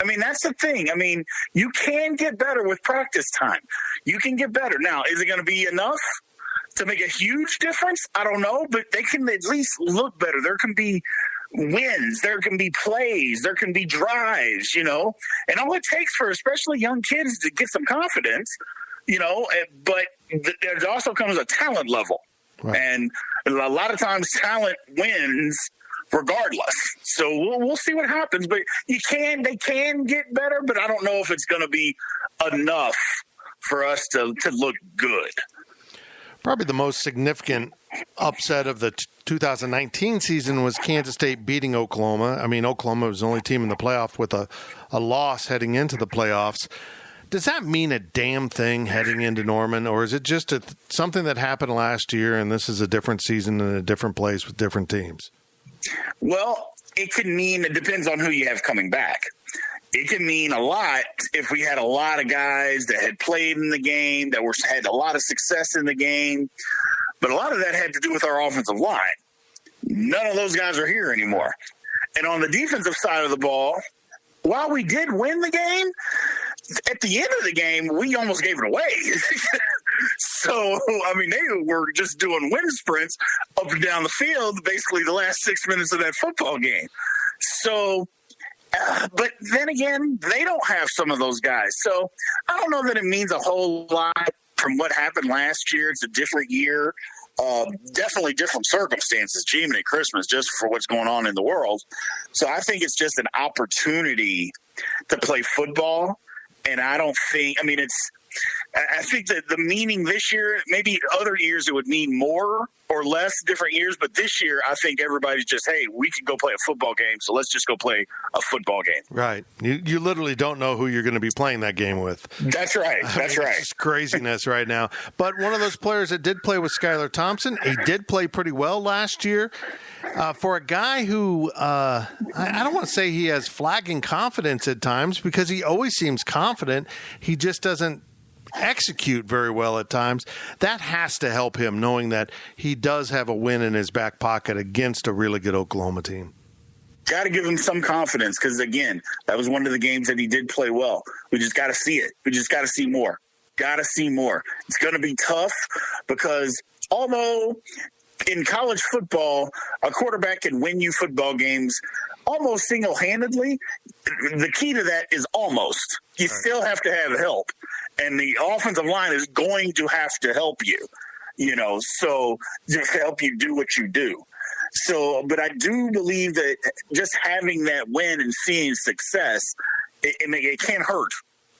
I mean, that's the thing. I mean, you can get better with practice time. You can get better. Now, is it going to be enough to make a huge difference? I don't know, but they can at least look better. There can be wins. There can be plays. There can be drives, you know. And all it takes for especially young kids to get some confidence, you know, but there also comes a talent level. Right. And a lot of times talent wins regardless. So we'll see what happens, but they can get better, but I don't know if it's going to be enough for us to look good. Probably the most significant upset of the 2019 season was Kansas State beating Oklahoma. I mean, Oklahoma was the only team in the playoff with a loss heading into the playoffs. Does that mean a damn thing heading into Norman, or is it just something that happened last year and this is a different season in a different place with different teams? Well, it could mean it depends on who you have coming back. It can mean a lot if we had a lot of guys that had played in the game, that had a lot of success in the game. But a lot of that had to do with our offensive line. None of those guys are here anymore. And on the defensive side of the ball, while we did win the game, at the end of the game, we almost gave it away. So, I mean, they were just doing wind sprints up and down the field, basically the last 6 minutes of that football game. So, but then again, they don't have some of those guys. So I don't know that it means a whole lot from what happened last year. It's a different year. Definitely different circumstances, Jiminy Christmas, just for what's going on in the world. So I think it's just an opportunity to play football. And I think that the meaning this year, maybe other years it would mean more or less, different years. But this year, I think everybody's just, hey, we can go play a football game, so let's just go play a football game. Right. You literally don't know who you're going to be playing that game with. That's right. That's right. It's craziness right now. But one of those players that did play with Skylar Thompson, he did play pretty well last year. For a guy who, I don't want to say he has flagging confidence at times, because he always seems confident. He just doesn't execute very well at times. That has to help him, knowing that he does have a win in his back pocket against a really good Oklahoma team. Got to give him some confidence, because, again, that was one of the games that he did play well. We just got to see it. We just got to see more. Got to see more. It's going to be tough, because although in college football, a quarterback can win you football games almost single-handedly, the key to that is almost. You still have to have help. And the offensive line is going to have to help you, so just help you do what you do. So, but I do believe that just having that win and seeing success, it can't hurt.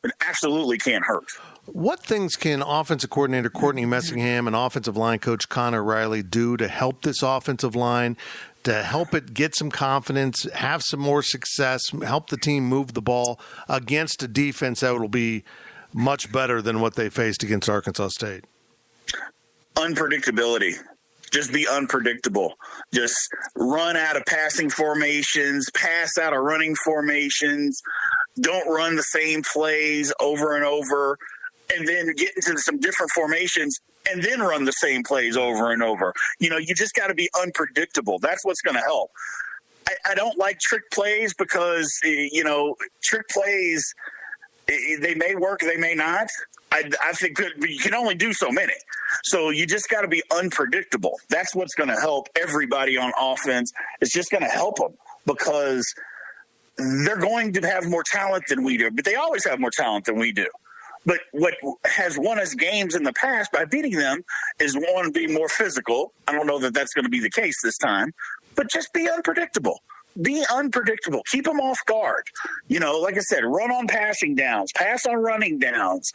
It absolutely can't hurt. What things can offensive coordinator Courtney Messingham and offensive line coach Connor Riley do to help this offensive line, to help it get some confidence, have some more success, help the team move the ball against a defense that will be much better than what they faced against Arkansas State? Unpredictability. Just be unpredictable. Just run out of passing formations, pass out of running formations. Don't run the same plays over and over, and then get into some different formations and then run the same plays over and over. You just got to be unpredictable. That's what's going to help. I don't like trick plays, because, trick plays, they may work, they may not. I think you can only do so many. So you just got to be unpredictable. That's what's going to help everybody on offense. It's just going to help them, because they're going to have more talent than we do. But they always have more talent than we do. But what has won us games in the past by beating them is, one, be more physical. I don't know that that's going to be the case this time, but just be unpredictable. Be unpredictable. Keep them off guard. Like I said, run on passing downs, pass on running downs,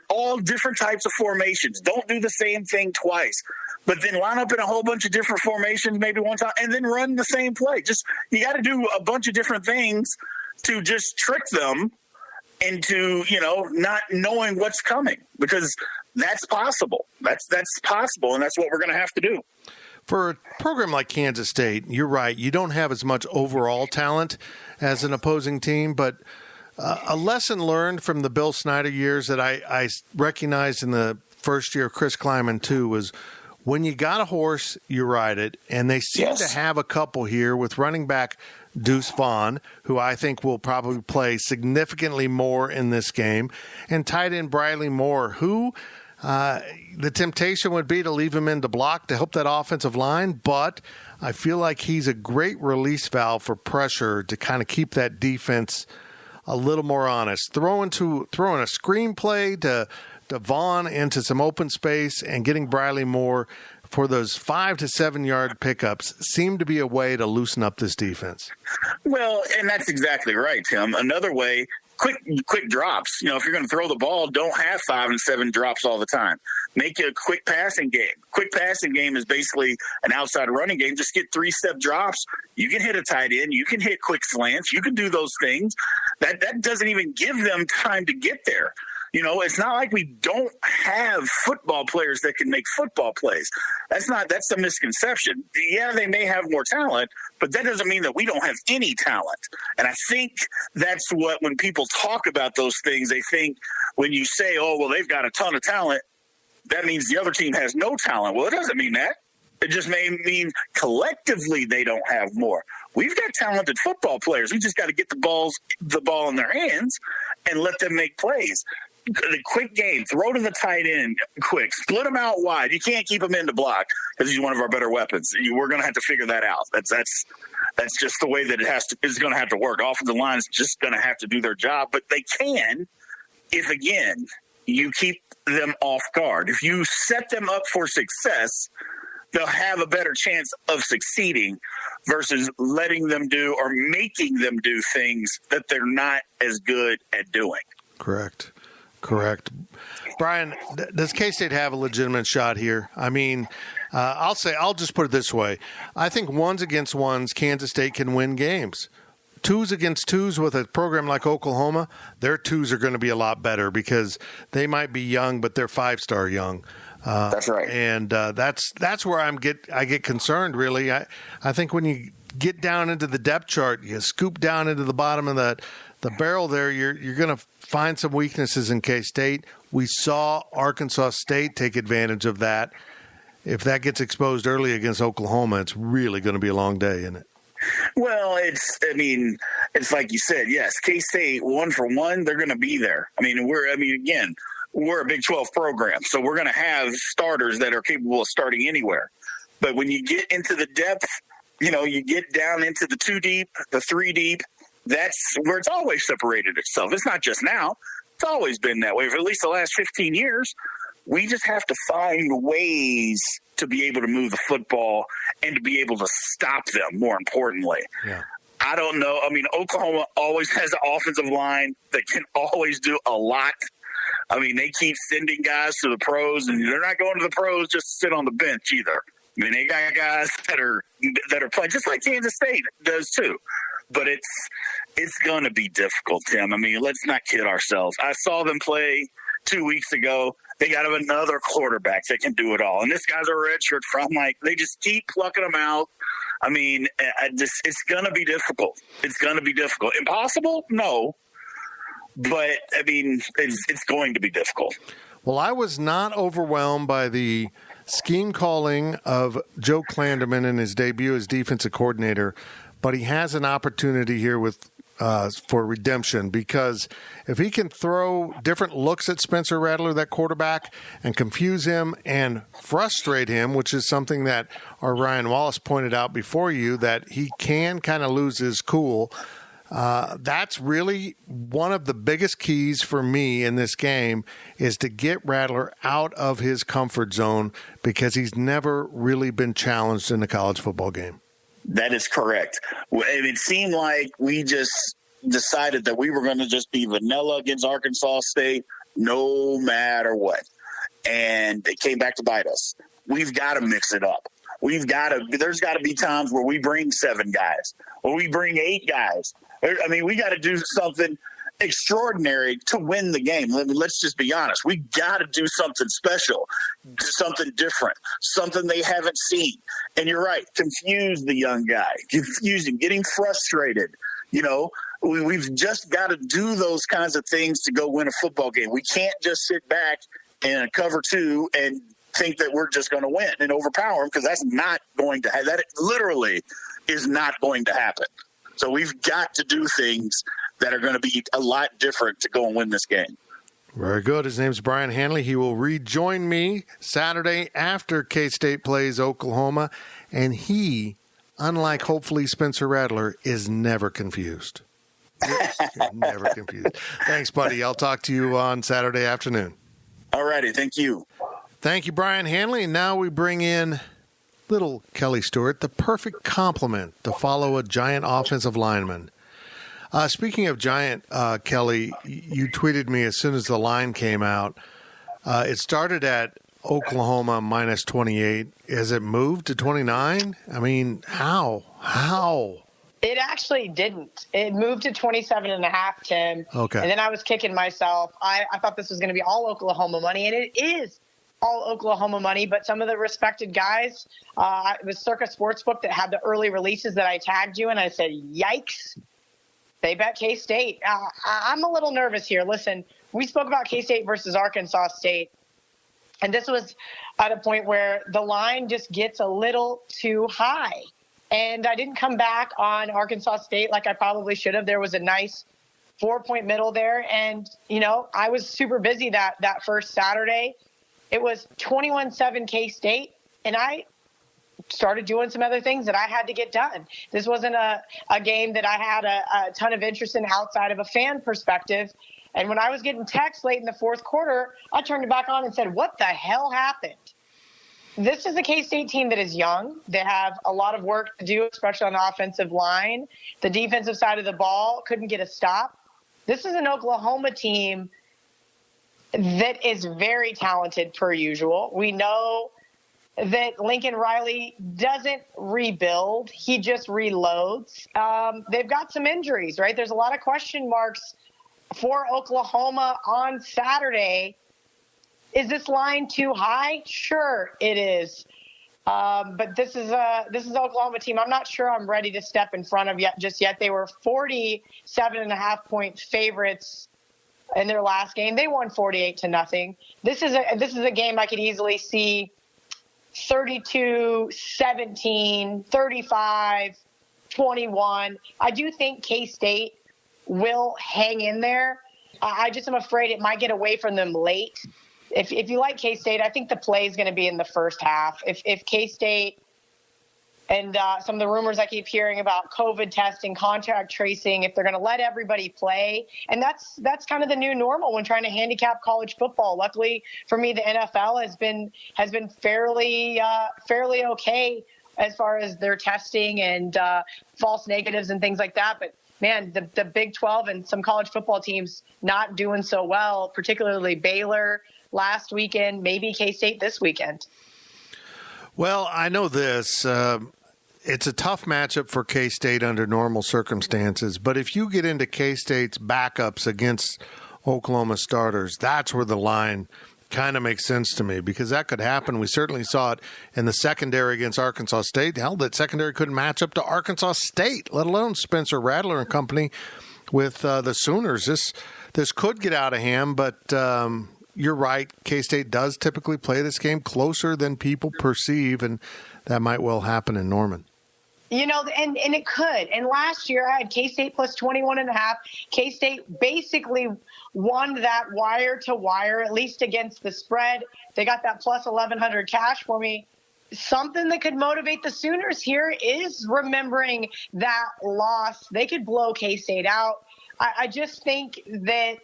all different types of formations. Don't do the same thing twice, but then line up in a whole bunch of different formations maybe one time and then run the same play. You got to do a bunch of different things to just trick them into, not knowing what's coming, because that's possible. That's possible, and that's what we're going to have to do. For a program like Kansas State, you're right. You don't have as much overall talent as an opposing team, but a lesson learned from the Bill Snyder years that I recognized in the first year of Chris Kleiman too was when you got a horse, you ride it. And they seem to have a couple here with running back Deuce Vaughn, who I think will probably play significantly more in this game, and tight end Briley Moore, who the temptation would be to leave him in to block to help that offensive line, but I feel like he's a great release valve for pressure to kind of keep that defense a little more honest. Throwing a screenplay to Vaughn into some open space and getting Briley Moore for those 5 to 7 yard pickups seemed to be a way to loosen up this defense. Well, and that's exactly right, Tim. Another way, quick drops. If you're going to throw the ball, don't have 5 and 7 drops all the time. Make it a quick passing game. Quick passing game is basically an outside running game. Just get 3-step drops. You can hit a tight end. You can hit quick slants. You can do those things. That doesn't even give them time to get there. It's not like we don't have football players that can make football plays. That's the misconception. Yeah, they may have more talent, but that doesn't mean that we don't have any talent. And I think that's what, when people talk about those things, they think when you say, oh, well, they've got a ton of talent, that means the other team has no talent. Well, it doesn't mean that. It just may mean collectively they don't have more. We've got talented football players. We just got to get the ball in their hands and let them make plays. The quick game, throw to the tight end quick, split them out wide. You can't keep him in the block because he's one of our better weapons. We're going to have to figure that out. That's just the way that it's going to have to work. Offensive line is just going to have to do their job, but they can if, again, you keep them off guard. If you set them up for success, they'll have a better chance of succeeding versus letting them do or making them do things that they're not as good at doing. Correct. Brian, does K-State have a legitimate shot here? I mean, I'll just put it this way. I think ones against ones, Kansas State can win games. Twos against twos with a program like Oklahoma, their twos are going to be a lot better because they might be young, but they're 5-star young. That's right. And that's where I get concerned, really. I think when you get down into the depth chart, you scoop down into the bottom of the barrel there, you're going to find some weaknesses in K-State. We saw Arkansas State take advantage of that. If that gets exposed early against Oklahoma, it's really going to be a long day, isn't it? Well, it's like you said, yes, K-State 1-for-1, they're going to be there. We're a Big 12 program, so we're going to have starters that are capable of starting anywhere. But when you get into the depth, you get down into the 2 deep, the 3 deep, that's where it's always separated itself. It's not just now. It's always been that way for at least the last 15 years. We just have to find ways to be able to move the football and to be able to stop them, more importantly. Yeah. I don't know. Oklahoma always has an offensive line that can always do a lot. They keep sending guys to the pros, and they're not going to the pros just to sit on the bench either. They got guys that are playing just like Kansas State does too. But it's going to be difficult, Tim. Let's not kid ourselves. I saw them play 2 weeks ago. They got another quarterback that can do it all. And this guy's a redshirt from, they just keep plucking them out. It's going to be difficult. It's going to be difficult. Impossible? No. But, it's going to be difficult. Well, I was not overwhelmed by the scheme calling of Joe Klanderman in his debut as defensive coordinator, but he has an opportunity here for redemption, because if he can throw different looks at Spencer Rattler, that quarterback, and confuse him and frustrate him, which is something that our Ryan Wallace pointed out before you, that he can kind of lose his cool, That's really one of the biggest keys for me in this game is to get Rattler out of his comfort zone because he's never really been challenged in a college football game. That is correct. It seemed like we just decided that we were going to just be vanilla against Arkansas State no matter what. And it came back to bite us. We've got to mix it up. There's got to be times where we bring 7 guys or we bring 8 guys. I mean, we got to do something extraordinary to win the game. Let's just be honest. We got to do something special, something different, something they haven't seen. And you're right. Confuse the young guy, confuse him, getting frustrated. You know, we've just got to do those kinds of things to go win a football game. We can't just sit back and cover 2 and think that we're just going to win and overpower them, because that's not going to happen. That literally is not going to happen. So we've got to do things that are going to be a lot different to go and win this game. Very good. His name's Brian Hanley. He will rejoin me Saturday after K-State plays Oklahoma. And he, unlike hopefully Spencer Rattler, is never confused. Never confused. Thanks, buddy. I'll talk to you on Saturday afternoon. All righty. Thank you. Thank you, Brian Hanley. And now we bring in little Kelly Stewart, the perfect complement to follow a giant offensive lineman. Speaking of giant, Kelly, you tweeted me as soon as the line came out. It started at Oklahoma minus 28. Has it moved to 29? I mean, how? It actually didn't. It moved to 27.5, Tim. Okay. And then I was kicking myself. I thought this was going to be all Oklahoma money, and it is all Oklahoma money, but some of the respected guys, it was Circa Sportsbook that had the early releases that I tagged you, and I said, yikes, they bet K-State. I'm a little nervous here. Listen, we spoke about K-State versus Arkansas State, and this was at a point where the line just gets a little too high. And I didn't come back on Arkansas State like I probably should have. There was a nice 4-point middle there, and, you know, I was super busy that first Saturday. It was 21-7 K-State, and I started doing some other things that I had to get done. This wasn't a game that I had a ton of interest in outside of a fan perspective. And when I was getting texts late in the fourth quarter, I turned it back on and said, what the hell happened? This is a K-State team that is young. They have a lot of work to do, especially on the offensive line. The defensive side of the ball couldn't get a stop. This is an Oklahoma team that is very talented per usual. We know that Lincoln Riley doesn't rebuild. He just reloads. They've got some injuries, right? There's a lot of question marks for Oklahoma on Saturday. Is this line too high? Sure, it is. But this is an Oklahoma team I'm not sure I'm ready to step in front of just yet. They were 47.5-point favorites in their last game. They won 48-0. This is a game I could easily see 32-17, 35-21. I do think K-State will hang in there. I just am afraid it might get away from them late. If you like K-State, I think the play is going to be in the first half. If K-State and some of the rumors I keep hearing about COVID testing, contact tracing, if they're going to let everybody play, and that's kind of the new normal when trying to handicap college football. Luckily for me, the NFL has been fairly okay as far as their testing and false negatives and things like that. But man, the Big 12 and some college football teams not doing so well, particularly Baylor last weekend, maybe K-State this weekend. Well, I know this. It's a tough matchup for K-State under normal circumstances, but if you get into K-State's backups against Oklahoma starters, that's where the line kind of makes sense to me, because that could happen. We certainly saw it in the secondary against Arkansas State. Hell, that secondary couldn't match up to Arkansas State, let alone Spencer Rattler and company with the Sooners. This could get out of hand, but you're right. K-State does typically play this game closer than people perceive, and that might well happen in Norman. You know, and it could. And last year I had K-State plus 21.5. K-State basically won that wire to wire, at least against the spread. They got that plus 1,100 cash for me. something that could motivate the Sooners here is remembering that loss. They could blow K-State out. I just think that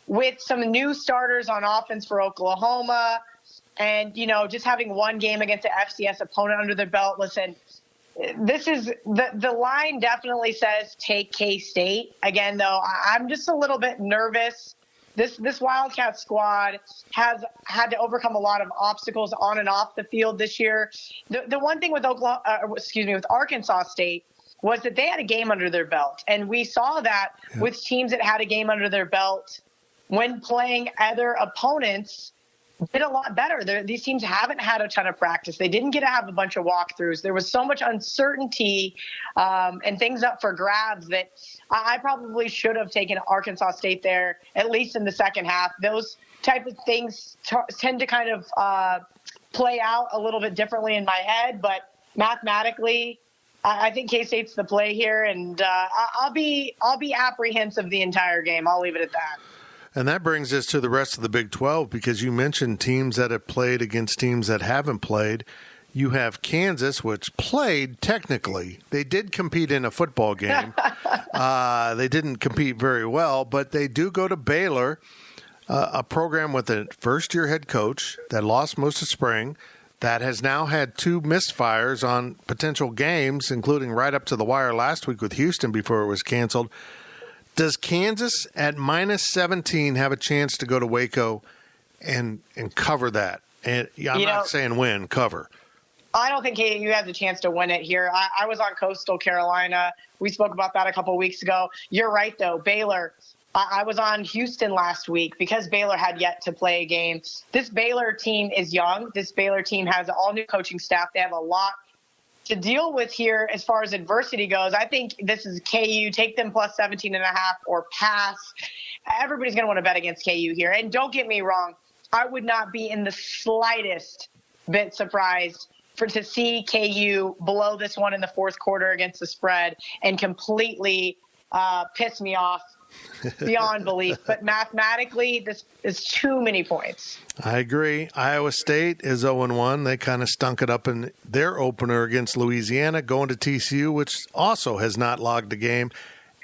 with some new starters on offense for Oklahoma and, just having one game against an FCS opponent under their belt, listen, this is the line definitely says take K-State. Again, though, I'm just a little bit nervous. This Wildcat squad has had to overcome a lot of obstacles on and off the field this year. The one thing with with Arkansas State was that they had a game under their belt, and we saw that with teams that had a game under their belt when playing other opponents did a lot better. These teams haven't had a ton of practice. They didn't get to have a bunch of walkthroughs. There was so much uncertainty and things up for grabs that I probably should have taken Arkansas State there, at least in the second half. Those type of things tend to kind of play out a little bit differently in my head, but mathematically, I think K-State's the play here, and I'll be apprehensive the entire game. I'll leave it at that. And that brings us to the rest of the Big 12, because you mentioned teams that have played against teams that haven't played. You have Kansas, which played technically. They did compete in a football game. They didn't compete very well, but they do go to Baylor, a program with a first-year head coach that lost most of spring, that has now had 2 misfires on potential games, including right up to the wire last week with Houston before it was canceled. Does Kansas at minus 17 have a chance to go to Waco and cover that? And I'm not saying win, cover. I don't think KU has a chance to win it here. I was on Coastal Carolina. We spoke about that a couple of weeks ago. You're right, though. Baylor. I was on Houston last week because Baylor had yet to play a game. This Baylor team is young. This Baylor team has all new coaching staff. They have a lot to deal with here as far as adversity goes. I think this is KU. Take them plus 17.5 or pass. Everybody's going to want to bet against KU here. And don't get me wrong, I would not be in the slightest bit surprised to see KU blow this one in the fourth quarter against the spread and completely piss me off beyond belief. But mathematically, this is too many points. I agree. Iowa State is 0-1. They kind of stunk it up in their opener against Louisiana, going to TCU, which also has not logged a game.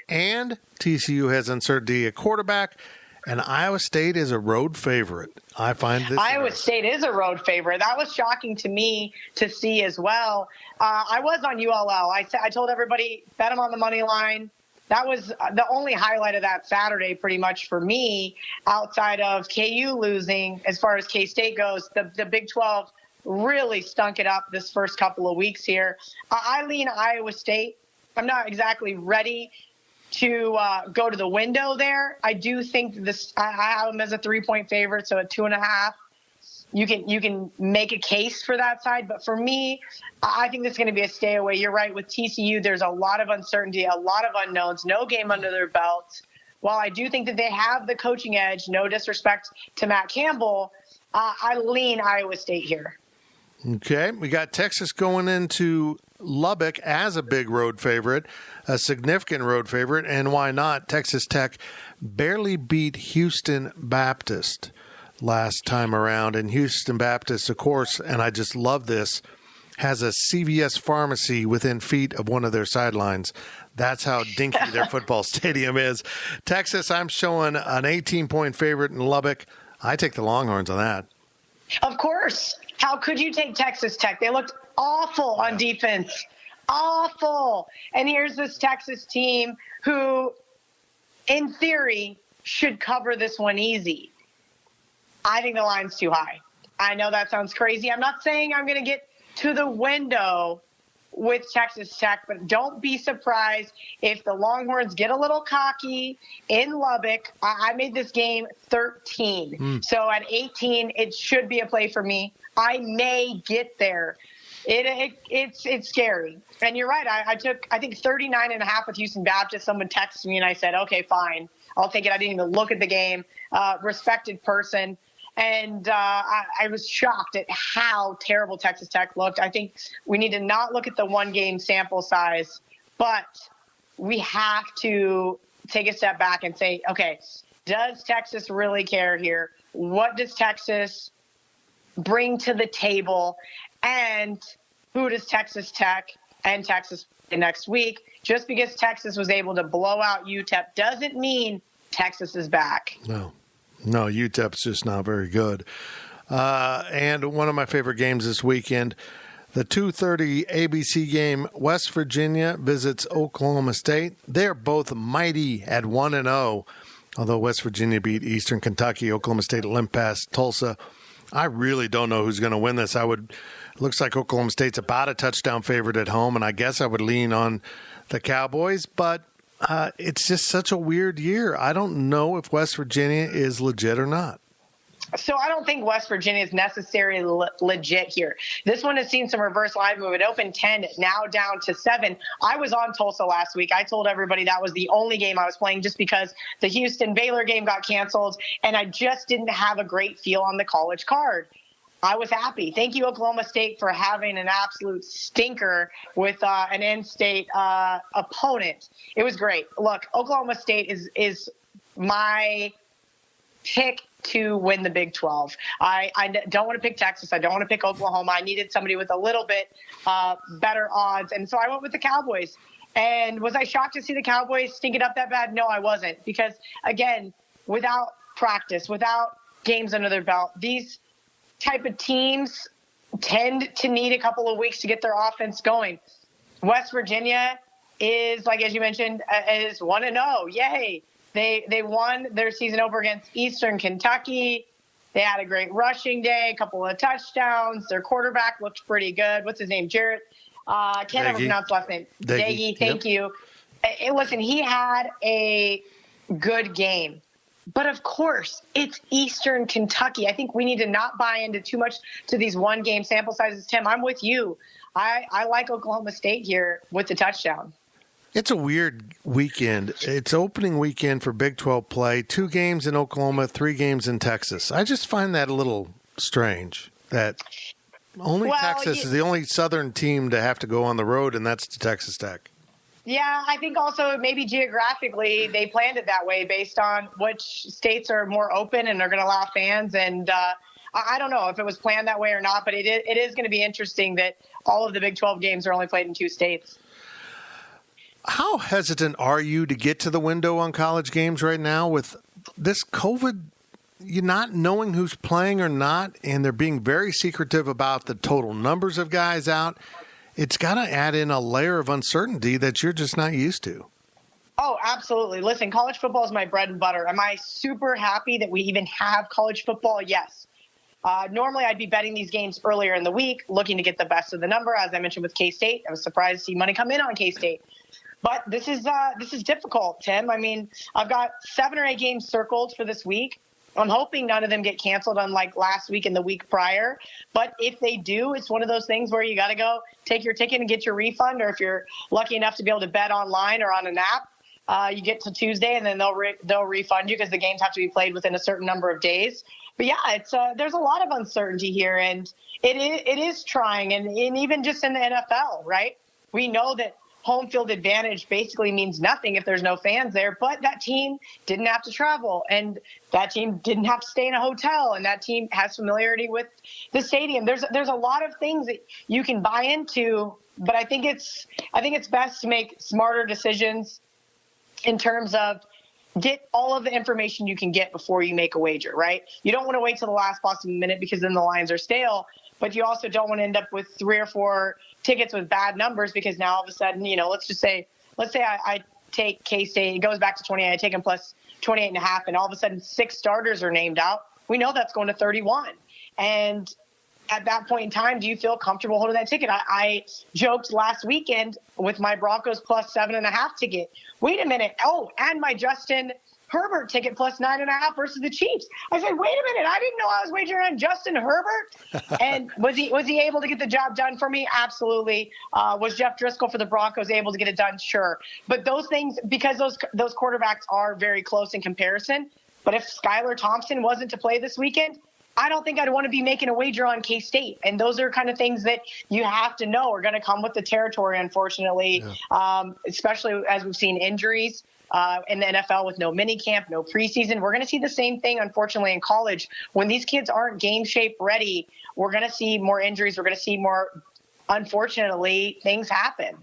And TCU has uncertainty at quarterback. And Iowa State is a road favorite. I find this. Iowa State is a road favorite. That was shocking to me to see as well. I was on ULL. I told everybody, bet them on the money line. That was the only highlight of that Saturday pretty much for me, outside of KU losing. As far as K-State goes, the Big 12 really stunk it up this first couple of weeks here. I lean Iowa State. I'm not exactly ready to go to the window there. I do think I have them as a 3-point favorite, so at 2.5. You can make a case for that side. But for me, I think this is going to be a stay away. You're right. With TCU, there's a lot of uncertainty, a lot of unknowns, no game under their belt. While I do think that they have the coaching edge, no disrespect to Matt Campbell, I lean Iowa State here. Okay. We got Texas going into Lubbock as a big road favorite, a significant road favorite. And why not? Texas Tech barely beat Houston Baptist last time around. And Houston Baptist, of course, and I just love this, has a CVS pharmacy within feet of one of their sidelines. That's how dinky their football stadium is. Texas, I'm showing an 18-point favorite in Lubbock. I take the Longhorns on that. Of course. How could you take Texas Tech? They looked awful on defense. Awful. And here's this Texas team who, in theory, should cover this one easy. I think the line's too high. I know that sounds crazy. I'm not saying I'm going to get to the window with Texas Tech, but don't be surprised if the Longhorns get a little cocky in Lubbock. I made this game 13. So at 18, it should be a play for me. I may get there. It's scary. And you're right. I took, I think, 39.5 with Houston Baptist. Someone texted me and I said, okay, fine. I'll take it. I didn't even look at the game. Respected person. And I was shocked at how terrible Texas Tech looked. I think we need to not look at the one-game sample size, but we have to take a step back and say, okay, does Texas really care here? What does Texas bring to the table? And who does Texas Tech and Texas play next week? Just because Texas was able to blow out UTEP doesn't mean Texas is back. No, UTEP's just not very good. And one of my favorite games this weekend, the 2:30 ABC game, West Virginia visits Oklahoma State. They're both mighty at 1-0. Although West Virginia beat Eastern Kentucky, Oklahoma State limped past Tulsa. I really don't know who's going to win this. Looks like Oklahoma State's about a touchdown favorite at home, and I guess I would lean on the Cowboys, but it's just such a weird year. I don't know if West Virginia is legit or not. So I don't think West Virginia is necessarily legit here. This one has seen some reverse line move. It opened 10, now down to 7. I was on Tulsa last week. I told everybody that was the only game I was playing just because the Houston-Baylor game got canceled, and I just didn't have a great feel on the college card. I was happy. Thank you, Oklahoma State, for having an absolute stinker with an in-state opponent. It was great. Look, Oklahoma State is my pick to win the Big 12. I don't want to pick Texas. I don't want to pick Oklahoma. I needed somebody with a little bit better odds, and so I went with the Cowboys. And was I shocked to see the Cowboys stink it up that bad? No, I wasn't. Because, again, without practice, without games under their belt, these type of teams tend to need a couple of weeks to get their offense going. West Virginia is, like as you mentioned, is 1-0. Yay. They won their season over against Eastern Kentucky. They had a great rushing day, a couple of touchdowns. Their quarterback looked pretty good. What's his name? Jarrett. I can't ever pronounce his last name. Daggy. Thank you. Listen, he had a good game. But, of course, it's Eastern Kentucky. I think we need to not buy into too much to these one-game sample sizes. Tim, I'm with you. I like Oklahoma State here with the touchdown. It's a weird weekend. It's opening weekend for Big 12 play. 2 games in Oklahoma, 3 games in Texas. I just find that a little strange that Texas is the only Southern team to have to go on the road, and that's to Texas Tech. Yeah, I think also maybe geographically they planned it that way based on which states are more open and are going to allow fans. And I don't know if it was planned that way or not, but it is going to be interesting that all of the Big 12 games are only played in 2 states. How hesitant are you to get to the window on college games right now with this COVID, you not knowing who's playing or not, and they're being very secretive about the total numbers of guys out? It's got to add in a layer of uncertainty that you're just not used to. Oh, absolutely. Listen, college football is my bread and butter. Am I super happy that we even have college football? Yes. Normally, I'd be betting these games earlier in the week, looking to get the best of the number. As I mentioned with K-State, I was surprised to see money come in on K-State. But this is difficult, Tim. I mean, I've got 7 or 8 games circled for this week. I'm hoping none of them get canceled unlike last week and the week prior. But if they do, it's one of those things where you got to go take your ticket and get your refund. Or if you're lucky enough to be able to bet online or on an app, you get to Tuesday and then they'll refund you because the games have to be played within a certain number of days. But yeah, it's there's a lot of uncertainty here, and it is trying. And even just in the NFL, right? We know that home field advantage basically means nothing if there's no fans there, but that team didn't have to travel, and that team didn't have to stay in a hotel, and that team has familiarity with the stadium. There's a lot of things that you can buy into, but I think it's best to make smarter decisions in terms of get all of the information you can get before you make a wager, right? You don't want to wait till the last possible minute because then the lines are stale, but you also don't want to end up with 3 or 4 tickets with bad numbers because now all of a sudden, let's say I take K-State, it goes back to 28, I take them plus 28.5, and all of a sudden 6 starters are named out. We know that's going to 31. And at that point in time, do you feel comfortable holding that ticket? I joked last weekend with my Broncos plus 7.5 ticket. Wait a minute. Oh, and my Justin Herbert ticket plus 9.5 versus the Chiefs. I said, wait a minute. I didn't know I was wagering on Justin Herbert. And was he able to get the job done for me? Absolutely. Was Jeff Driscoll for the Broncos able to get it done? Sure. But those things, because those quarterbacks are very close in comparison. But if Skylar Thompson wasn't to play this weekend, I don't think I'd want to be making a wager on K-State. And those are kind of things that you have to know are going to come with the territory, unfortunately, especially as we've seen injuries in the NFL with no mini camp, no preseason. We're going to see the same thing, unfortunately, in college. When these kids aren't game shape ready, we're going to see more injuries. We're going to see more, unfortunately, things happen.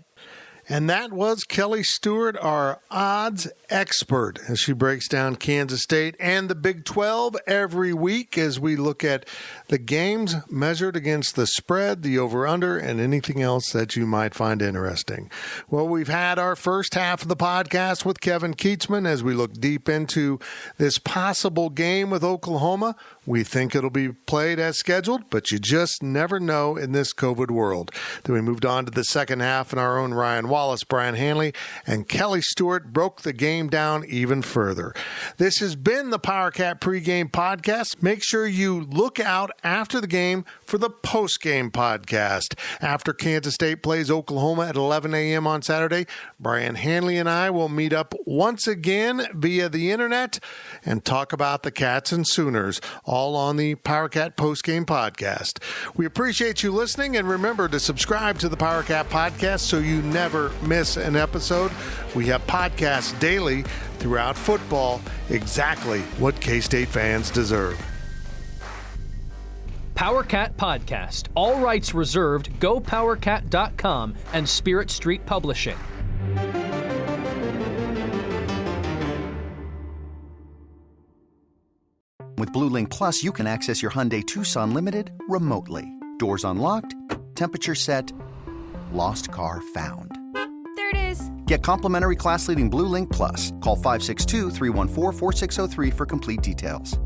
And that was Kelly Stewart, our odds expert, as she breaks down Kansas State and the Big 12 every week as we look at the games measured against the spread, the over-under, and anything else that you might find interesting. Well, we've had our first half of the podcast with Kevin Keatsman as we look deep into this possible game with Oklahoma. We think it'll be played as scheduled, but you just never know in this COVID world. Then we moved on to the second half, and our own Ryan Wallace, Brian Hanley, and Kelly Stewart broke the game down even further. This has been the PowerCat pregame podcast. Make sure you look out after the game for the postgame podcast. After Kansas State plays Oklahoma at 11 a.m. on Saturday, Brian Hanley and I will meet up once again via the internet and talk about the Cats and Sooners, all on the PowerCat postgame podcast. We appreciate you listening, and remember to subscribe to the PowerCat podcast so you never miss an episode. We have podcasts daily throughout football, exactly what K-State fans deserve. PowerCat Podcast. All rights reserved. GoPowerCat.com and Spirit Street Publishing. With Blue Link Plus, you can access your Hyundai Tucson Limited remotely. Doors unlocked, temperature set, lost car found. There it is. Get complimentary class-leading Blue Link Plus. Call 562-314-4603 for complete details.